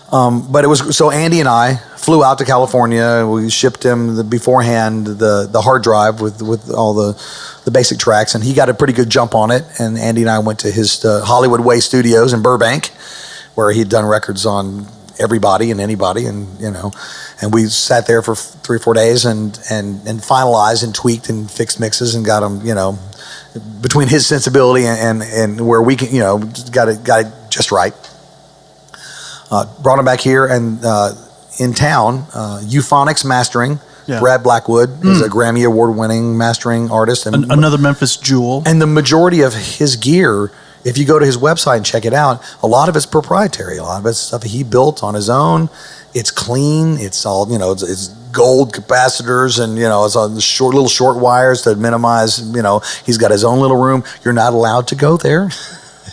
But it was, so Andy and I flew out to California. We shipped him beforehand the hard drive with all the basic tracks, and he got a pretty good jump on it. And Andy and I went to his Hollywood Way Studios in Burbank, where he'd done records on everybody and anybody, and we sat there for 3 or 4 days and finalized and tweaked and fixed mixes and got them, between his sensibility and where we can, got it just right. Brought him back here, and in town, Euphonics Mastering. Yeah. Brad Blackwood is a Grammy Award-winning mastering artist. And another Memphis jewel. And the majority of his gear, if you go to his website and check it out, a lot of it's proprietary. A lot of it's stuff he built on his own. It's clean. It's all, it's gold capacitors, and, it's on the little short wires to minimize, he's got his own little room. You're not allowed to go there.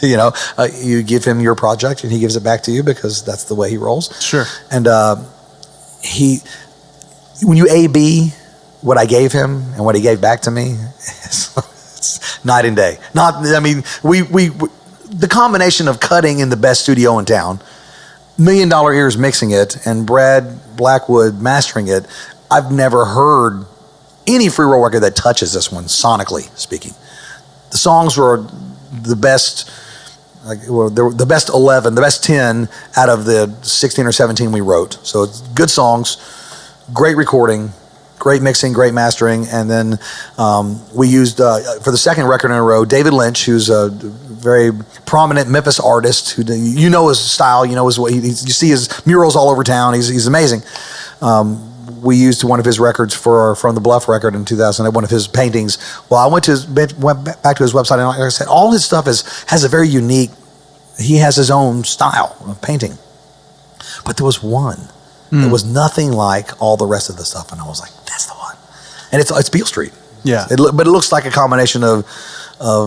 You give him your project and he gives it back to you because that's the way he rolls. Sure. And when you A/B what I gave him and what he gave back to me, it's night and day. We the combination of cutting in the best studio in town, $1 Million Ears mixing it, and Brad Blackwood mastering it, I've never heard any FreeWorld record that touches this one, sonically speaking. The songs were the best. The best 11, the best 10 out of the 16 or 17 we wrote. So it's good songs, great recording, great mixing, great mastering. And then we used, for the second record in a row, David Lynch, who's a very prominent Memphis artist, who his style, you see his murals all over town. He's amazing. We used one of his records for our From the Bluff record in 2008, one of his backings. Well, I went back to his website, and like I said, all his stuff has a very unique, he has his own style of painting. But there was one that was nothing like all the rest of the stuff, and I was like, that's the one. And it's Beale Street. Yeah. But it looks like a combination of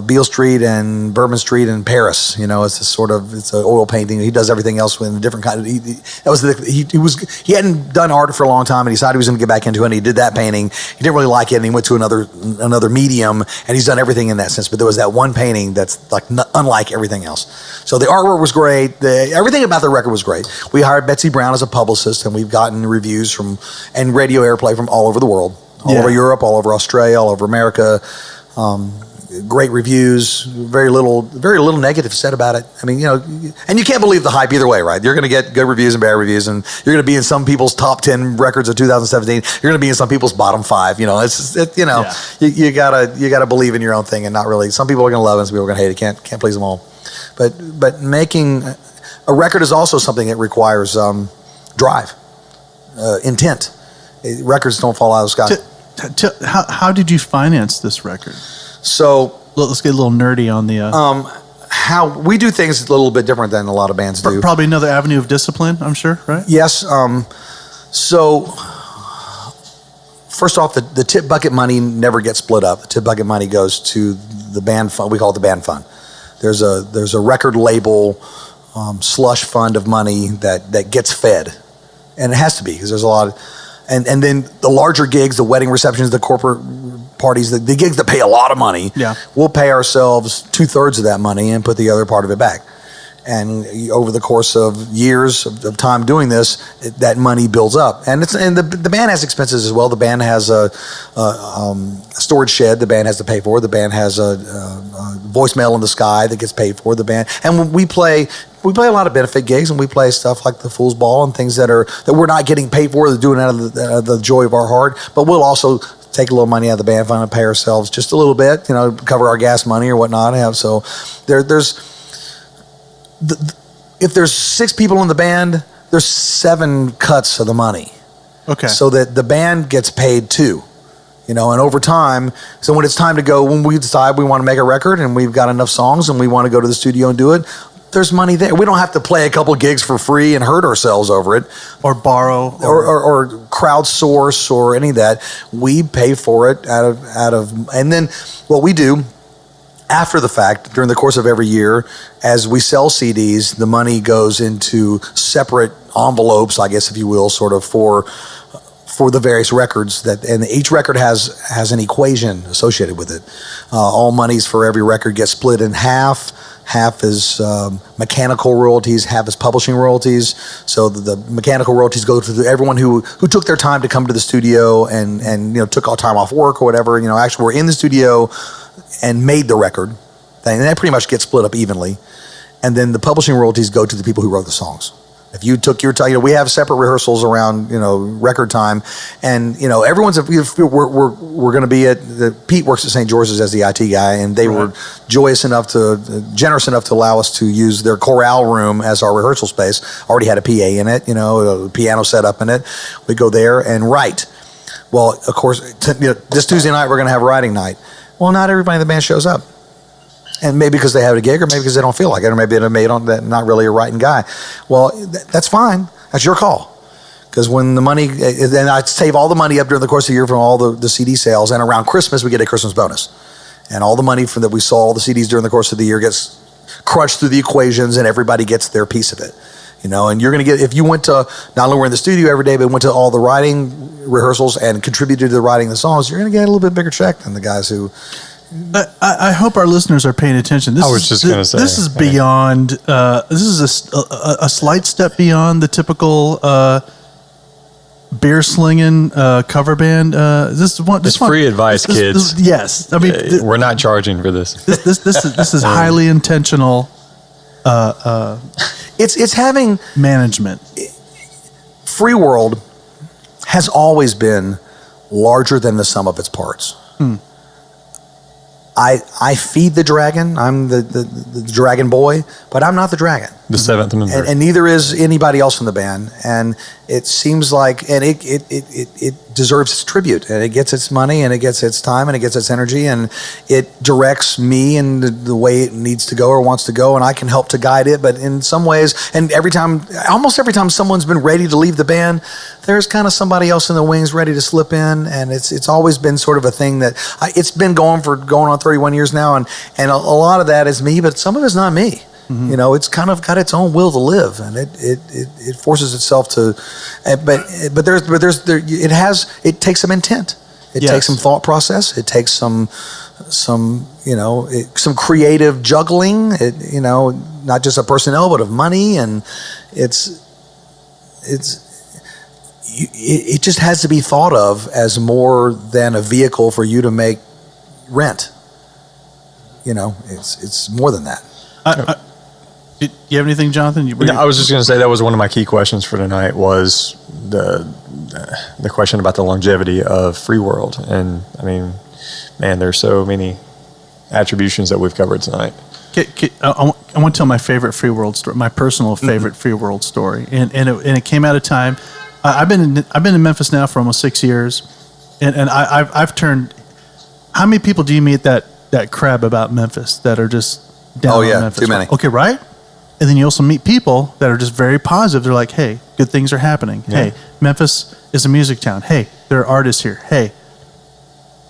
Beale Street and Bourbon Street in Paris. It's an oil painting. He does everything else with a different kind of. He hadn't done art for a long time, and he decided he was going to get back into it. And he did that painting. He didn't really like it, and he went to another medium, and he's done everything in that sense. But there was that one painting that's like unlike everything else. So the artwork was great. Everything about the record was great. We hired Betsy Brown as a publicist, and we've gotten reviews and radio airplay from all over the world. All over Europe, all over Australia, all over America. Great reviews, very little negative said about it. And you can't believe the hype either way, right? You're going to get good reviews and bad reviews, and you're going to be in some people's top 10 records of 2017. You're going to be in some people's bottom 5. You gotta believe in your own thing and not really. Some people are going to love it, and some people are going to hate it. Can't please them all. But making a record is also something that requires drive, intent. Records don't fall out of the sky. How did you finance this record? So let's get a little nerdy on the. How we do things a little bit different than a lot of bands do. Probably another avenue of discipline, I'm sure, right? Yes. So first off, the tip bucket money never gets split up. The tip bucket money goes to the band fund. We call it the band fund. There's a record label slush fund of money that gets fed, and it has to be because there's a lot of. And then the larger gigs, the wedding receptions, the corporate parties, the gigs that pay a lot of money, we'll pay ourselves 2/3 of that money and put the other part of it back. And over the course of years of time doing this, that money builds up. And the band has expenses as well. The band has a storage shed the band has to pay for. The band has a voicemail in the sky that gets paid for. The band, and when we play a lot of benefit gigs, and we play stuff like the Fool's Ball and things that we're not getting paid for. They're doing it out of the joy of our heart. But we'll also take a little money out of the band fund and pay ourselves just a little bit, cover our gas money or whatnot. So if there's 6 people in the band, there's 7 cuts of the money. Okay. So that the band gets paid too. And over time, so when it's time to go, when we decide we want to make a record and we've got enough songs and we want to go to the studio and do it, there's money there. We don't have to play a couple gigs for free and hurt ourselves over it, or borrow, or crowdsource or any of that. We pay for it out of, and then what we do after the fact, during the course of every year, as we sell CDs, the money goes into separate envelopes, I guess if you will, sort of for the various records and each record has an equation associated with it. All monies for every record get split in half. Half is mechanical royalties, half is publishing royalties. So the mechanical royalties go to everyone who took their time to come to the studio and took all time off work or whatever. Actually were in the studio and made the record thing. And that pretty much gets split up evenly. And then the publishing royalties go to the people who wrote the songs. If you took your time, we have separate rehearsals around, record time, and everyone's. We're going to be at Pete works at St. George's as the IT guy, and they were generous enough to allow us to use their chorale room as our rehearsal space. Already had a PA in it, a piano set up in it. We go there and write. Well, of course, this Tuesday night we're going to have writing night. Well, not everybody in the band shows up. And maybe because they have a gig, or maybe because they don't feel like it, or maybe they're not really a writing guy. Well, that's fine. That's your call. Because when the money, and I save all the money up during the course of the year from all the CD sales, and around Christmas we get a Christmas bonus. And all the money that we sold, all the CDs during the course of the year gets crunched through the equations, and everybody gets their piece of it. And you're going to get, if you went to, not only were in the studio every day, but went to all the writing rehearsals and contributed to the writing of the songs, you're going to get a little bit bigger check than the guys who... I hope our listeners are paying attention. I was just going to say. This is beyond, this is a slight step beyond the typical beer slinging cover band. It's free advice, kids. Yes. I mean, we're not charging for this. This is highly intentional. It's having management. FreeWorld has always been larger than the sum of its parts. I feed the dragon. I'm the dragon boy, but I'm not the dragon. The seventh member. And neither is anybody else in the band. And it seems like, and it deserves its tribute, and it gets its money, and it gets its time, and it gets its energy, and it directs me in the way it needs to go or wants to go, and I can help to guide it. But in some ways, and almost every time someone's been ready to leave the band, there's kind of somebody else in the wings ready to slip in, and it's always been sort of a thing that it's been going on 31 years now, and a lot of that is me, but some of it's not me. Mm-hmm. It's kind of got its own will to live, and it forces itself to. It takes some intent. It takes some thought process. It takes some creative juggling. Not just of personnel, but of money, and it just has to be thought of as more than a vehicle for you to make rent. It's more than that. Do you have anything, Jonathan? I was just going to say that was one of my key questions for tonight, was the question about the longevity of FreeWorld. And I mean, man, there's so many attributions that we've covered tonight. I want to tell my favorite FreeWorld story, my personal favorite FreeWorld story, and it came out of time. I've been in Memphis now for almost 6 years, and I've turned. How many people do you meet that crab about Memphis that are just down on Memphis? Too many. Okay, right? And then you also meet people that are just very positive. They're like, hey, good things are happening. Yeah. Hey, Memphis is a music town. Hey, there are artists here. Hey,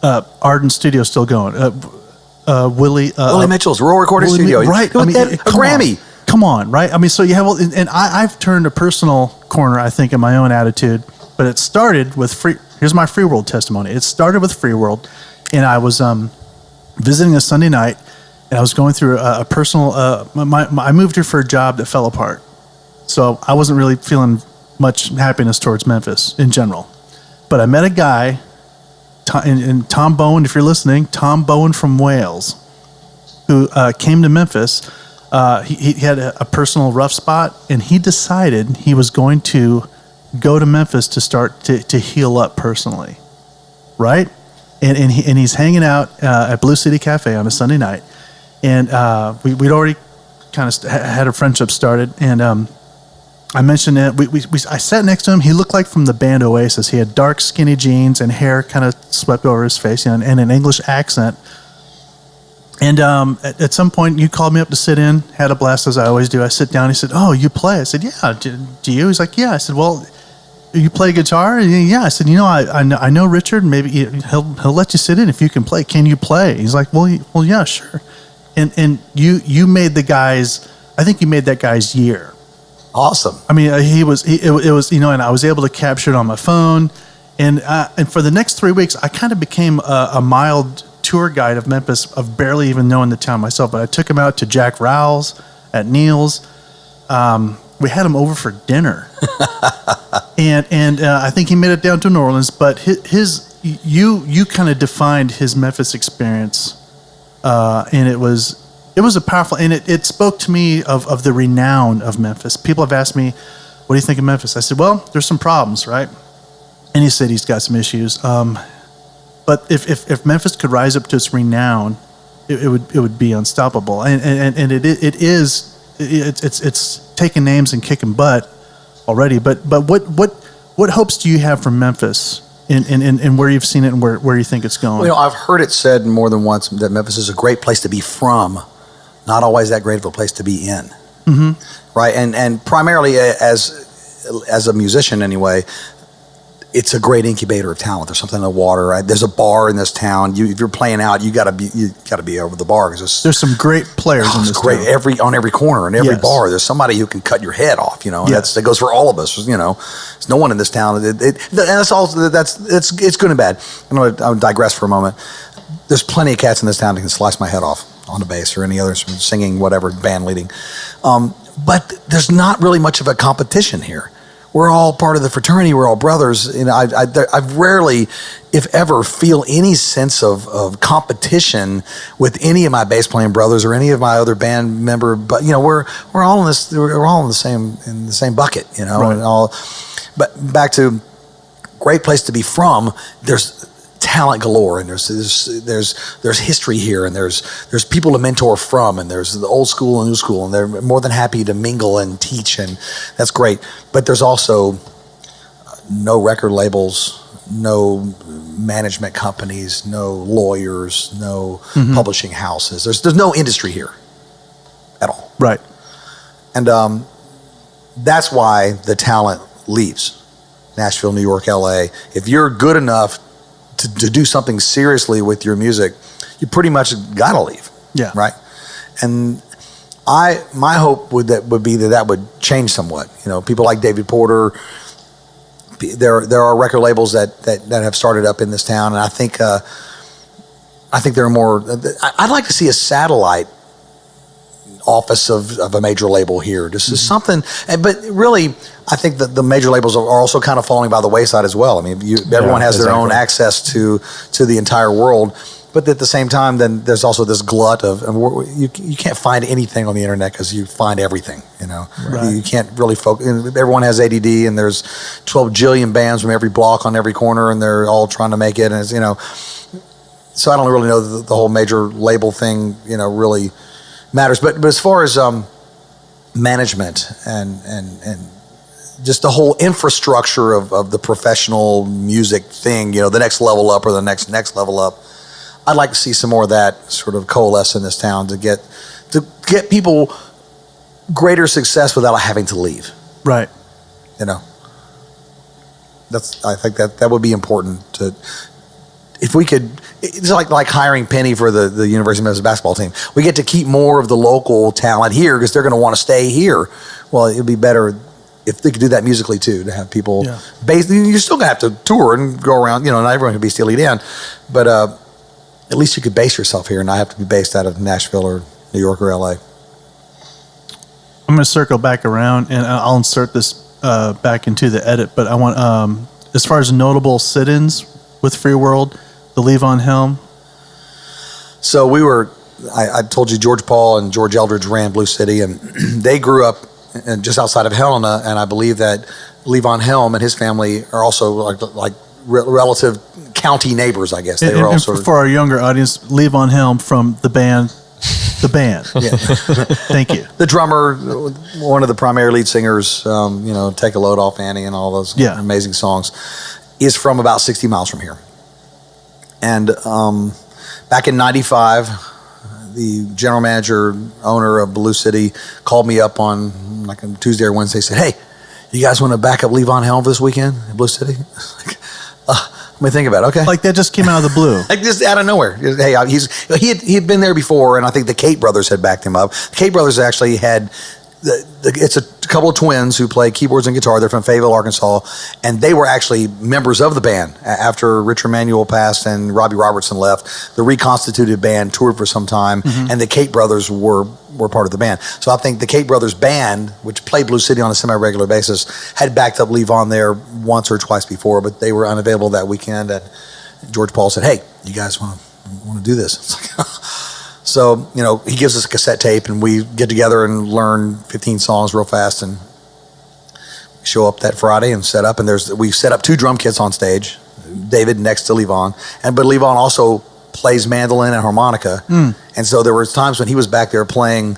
Arden Studio's still going. Willie Mitchell's Rural Recording Studio. Right. A Grammy. Come on, right? I mean, so you have, and I've turned a personal corner, I think, in my own attitude, but it started with here's my FreeWorld testimony. It started with FreeWorld, and I was visiting a Sunday night, and I was going through a personal, I moved here for a job that fell apart. So I wasn't really feeling much happiness towards Memphis in general. But I met a guy, and Tom Bowen, if you're listening, Tom Bowen from Wales, who came to Memphis. He had a personal rough spot, and he decided he was going to go to Memphis to start to heal up personally, right? And he's hanging out at Blue City Cafe on a Sunday night. And we'd already kind of had a friendship started, and I mentioned it. I sat next to him. He looked like from the band Oasis. He had dark, skinny jeans and hair kind of swept over his face, and an English accent. And at some point, you called me up to sit in, had a blast as I always do. I sit down. He said, "Oh, you play?" I said, "Yeah." Do you? He's like, "Yeah." I said, "Well, you play guitar?" Yeah. I said, I know Richard. Maybe he'll let you sit in if you can play. Can you play? He's like, "Well, yeah, sure." And you made the guys. I think you made that guy's year. Awesome. I mean, it was, and I was able to capture it on my phone. And for the next 3 weeks, I kind of became a mild tour guide of Memphis, of barely even knowing the town myself. But I took him out to Jack Rowell's at Neil's. We had him over for dinner, and I think he made it down to New Orleans. But you kind of defined his Memphis experience, and it was a powerful, and it spoke to me of the renown of Memphis. People have asked me, "What do you think of Memphis?" I said, "Well, there's some problems, right?" And he said he's got some issues. But if Memphis could rise up to its renown, it would be unstoppable. And it's taking names and kicking butt already. But what hopes do you have for Memphis and where you've seen it and where you think it's going? Well, I've heard it said more than once that Memphis is a great place to be from, not always that great of a place to be in. Mm-hmm. Right, and primarily as a musician anyway. It's a great incubator of talent. There's something in the water. Right? There's a bar in this town. If you're playing out, you got to be over the bar because there's some great players in this town. On every corner and every bar. There's somebody who can cut your head off. And that goes for all of us. There's no one in this town. And that's all. It's good and bad. I'll digress for a moment. There's plenty of cats in this town that can slice my head off on the bass or any other singing, whatever, band leading. But there's not really much of a competition here. We're all part of the fraternity. We're all brothers. I rarely, if ever, feel any sense of competition with any of my bass playing brothers or any of my other band member. But we're all in this. We're all in the same bucket. Right. And all. But back to great place to be from. There's talent galore, and there's history here, and there's people to mentor from, and there's the old school and new school, and they're more than happy to mingle and teach, and that's great. But there's also no record labels, no management companies, no lawyers, no publishing houses. There's no industry here at all. Right. And that's why the talent leaves Nashville, New York, LA. If you're good enough to do something seriously with your music, you pretty much gotta leave. Yeah. Right. And my hope would be that would change somewhat. People like David Porter. There are record labels that have started up in this town, and I think there are more. I'd like to see a satellite office of a major label here. This is something, but really, I think that the major labels are also kind of falling by the wayside as well. I mean, everyone has their own access to the entire world, but at the same time, then there's also this glut of you can't find anything on the internet because you find everything. Right. You can't really focus. Everyone has ADD, and there's 12 jillion bands from every block on every corner, and they're all trying to make it. And so I don't really know the whole major label thing. Really matters, but as far as management and just the whole infrastructure of the professional music thing, the next level up or the next level up, I'd like to see some more of that sort of coalesce in this town to get people greater success without having to leave. Right. I think that would be important to. If we could, it's like hiring Penny for the University of Memphis basketball team. We get to keep more of the local talent here because they're going to want to stay here. Well, it'd be better if they could do that musically too, to have people based. You're still going to have to tour and go around, not everyone can be Steely Dan, but at least you could base yourself here and not have to be based out of Nashville or New York or LA. I'm going to circle back around, and I'll insert this back into the edit, but I want, as far as notable sit-ins with FreeWorld, the Levon Helm. So I told you George Paul and George Eldridge ran Blue City, and they grew up just outside of Helena, and I believe that Levon Helm and his family are also like relative county neighbors, I guess. They were also for our younger audience, Levon Helm from the band. Yeah. Thank you. The drummer, one of the primary lead singers, Take a Load Off Annie and all those amazing songs, is from about 60 miles from here. And back in '95, the general manager, owner of Blue City, called me up on like a Tuesday or Wednesday. Said, "Hey, you guys want to back up Levon Helm this weekend in Blue City?" Let me think about it. Okay, Like that just came out of the blue. like just out of nowhere. Hey, he had been there before, and I think the Kate brothers had backed him up. The Kate brothers actually had. It's a couple of twins who play keyboards and guitar. They're from Fayetteville, Arkansas, and they were actually members of the band after Richard Manuel passed and Robbie Robertson left. The reconstituted band toured for some time, and the Kate brothers were part of the band. So I think the Kate brothers band, which played Blue City on a semi-regular basis, had backed up Levon there once or twice before, but they were unavailable that weekend. And George Paul said, "Hey, you guys want to do this?" It's like, so, he gives us a cassette tape, and we get together and learn 15 songs real fast, and show up that Friday and set up. And we set up 2 drum kits on stage, David next to Levon, but Levon also plays mandolin and harmonica, and so there were times when he was back there playing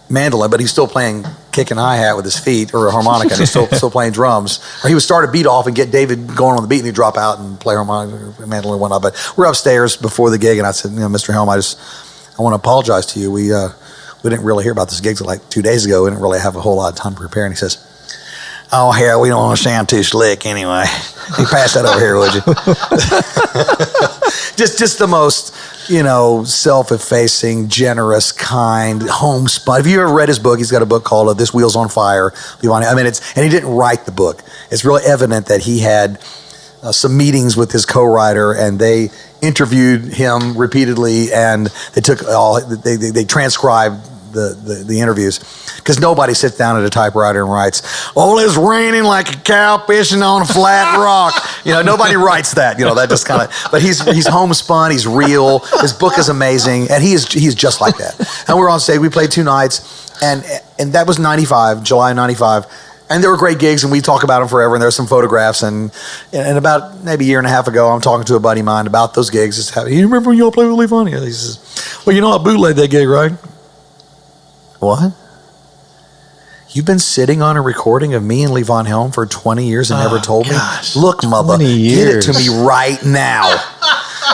mandolin, but he's still playing kick and hi-hat with his feet, or a harmonica, and he's still playing drums. Or he would start a beat off and get David going on the beat, and he'd drop out and play harmonica or mandolin and whatnot. But we're upstairs before the gig, and I said, Mr. Helm, I want to apologize to you. We didn't really hear about this gig till like 2 days ago. We didn't really have a whole lot of time to prepare. And he says, "Oh, hell, we don't want to sound too slick anyway. You pass that over here, would you?" just the most, self-effacing, generous, kind, homespun. Have you ever read his book? He's got a book called "This Wheel's on Fire." And he didn't write the book. It's really evident that he had some meetings with his co-writer, and they interviewed him repeatedly, and they transcribed the interviews, because nobody sits down at a typewriter and writes, "Oh, it's raining like a cow pissing on a flat rock." Nobody writes that. That just kind of. But he's homespun. He's real. His book is amazing, and he's just like that. And we're on stage. We played 2 nights, and that was July 95. And there were great gigs, and we talk about them forever, and there's some photographs. And about maybe a year and a half ago, I'm talking to a buddy of mine about those gigs. You remember when you all played with Levon? He says, "Well, I bootlegged that gig, right?" What? You've been sitting on a recording of me and Levon Helm for 20 years and never told me? Look, mother, get it to me right now.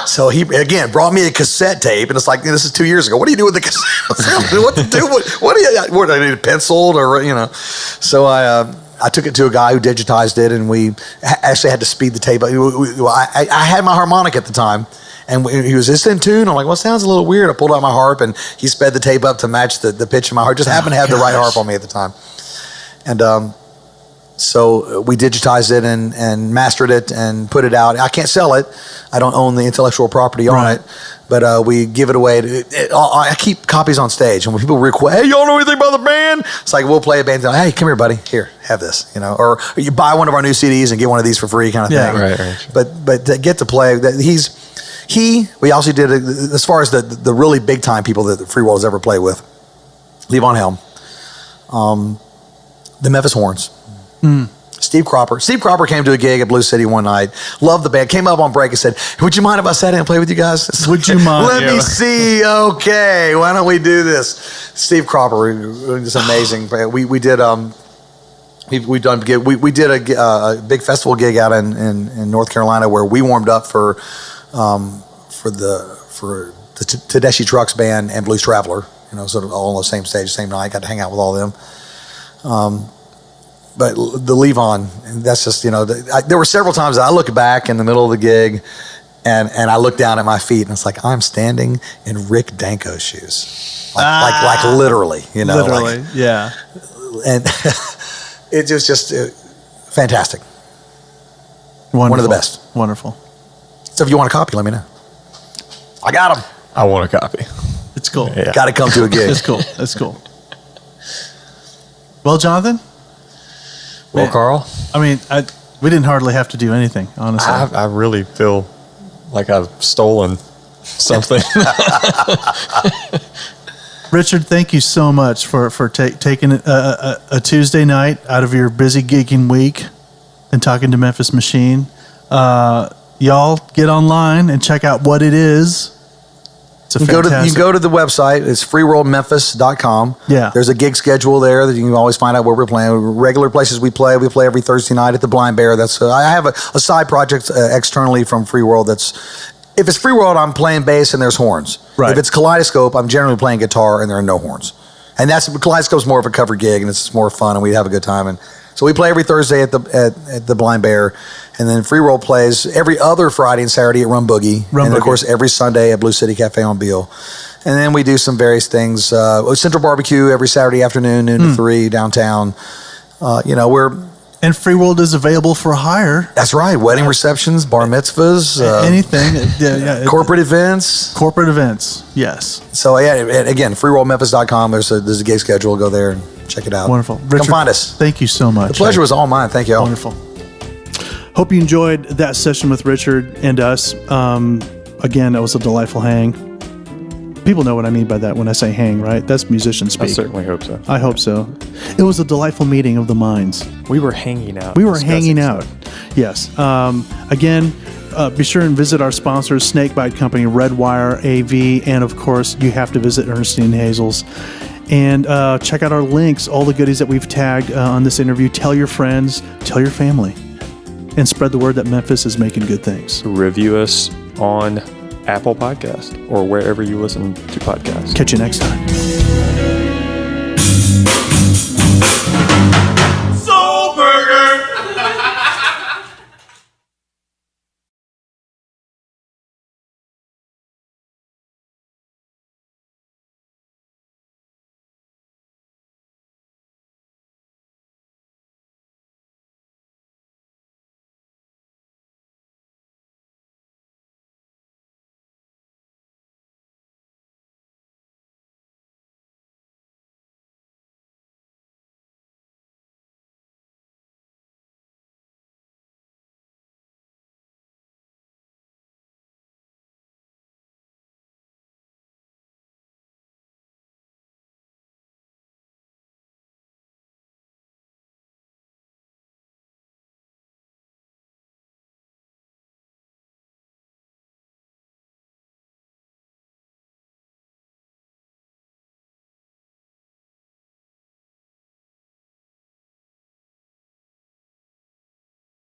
So he, again, brought me a cassette tape, and it's like, this is 2 years ago. What do you do with the cassette? What to do? What do I need it penciled, or, So I took it to a guy who digitized it, and we actually had to speed the tape up. I had my harmonic at the time, and he was, "Is this in tune?" I'm like, "Well, it sounds a little weird." I pulled out my harp, and he sped the tape up to match the pitch of my harp. Just happened to have the right harp on me at the time. And so we digitized it and mastered it and put it out. I can't sell it. I don't own the intellectual property on it. But we give it away. I keep copies on stage. And when people request, "Hey, y'all know anything about the band?" It's like, we'll play a band. Hey, come here, buddy. Here, have this. Or you buy one of our new CDs and get one of these for free, kind of thing. Right. But to get to play, we also did, as far as the really big time people that FreeWorld has ever played with, Levon Helm, the Memphis Horns. Steve Cropper. Steve Cropper came to a gig at Blue City one night. Loved the band. Came up on break and said, "Would you mind if I sat in and played with you guys?" Would you mind? Let me see. Okay, why don't we do this? Steve Cropper is amazing. We did we did a big festival gig out in North Carolina, where we warmed up for the Tedeschi Trucks band and Blues Traveler. Sort of all on the same stage, same night. Got to hang out with all of them. But the Levon, that's just, there were several times that I look back in the middle of the gig, and I look down at my feet, and it's like I'm standing in Rick Danko's shoes. Like literally, Literally, yeah. And it's just fantastic. Wonderful. One of the best. Wonderful. So if you want a copy, let me know. I got them. I want a copy. It's cool. Yeah. Got to come to a gig. It's cool. It's cool. Well, Jonathan? Well, Carl? I mean, we didn't hardly have to do anything, honestly. I really feel like I've stolen something. Richard, thank you so much for taking a Tuesday night out of your busy gigging week and talking to Memphis Machine. Y'all get online and check out what it is. You can go to the website. It's freeworldmemphis.com. Yeah. There's a gig schedule there that you can always find out where we're playing. Regular places we play every Thursday night at the Blind Bear. That's I have a side project externally from FreeWorld that's if it's FreeWorld, I'm playing bass and there's horns. Right. If it's Kaleidoscope, I'm generally playing guitar and there are no horns. And Kaleidoscope's more of a cover gig and it's more fun and we have a good time. And so we play every Thursday at the Blind Bear, and then FreeWorld plays every other Friday and Saturday at Rum Boogie, and then, of course every Sunday at Blue City Cafe on Beale. And then we do some various things. Central Barbecue every Saturday afternoon, noon to 3 downtown. And FreeWorld is available for hire. That's right. Wedding receptions, bar mitzvahs, anything. corporate events. Corporate events, yes. So yeah, and again, freeworldmemphis.com. There's a gig schedule. Go there and check it out. Wonderful. Come Richard, find us. Thank you so much. The pleasure was all mine. Thank you all. Wonderful. Hope you enjoyed that session with Richard and us. Again, that was a delightful hang. People know what I mean by that when I say hang, right? That's musician speak. I certainly hope so. I hope so. It was a delightful meeting of the minds. We were hanging out. We were hanging out. Yes. Again, be sure and visit our sponsors, Snakebite Company, Redwire, AV, and of course, you have to visit Ernestine Hazel's. And check out our links, all the goodies that we've tagged on this interview. Tell your friends, tell your family, and spread the word that Memphis is making good things. Review us on Apple Podcast or wherever you listen to podcasts. Catch you next time.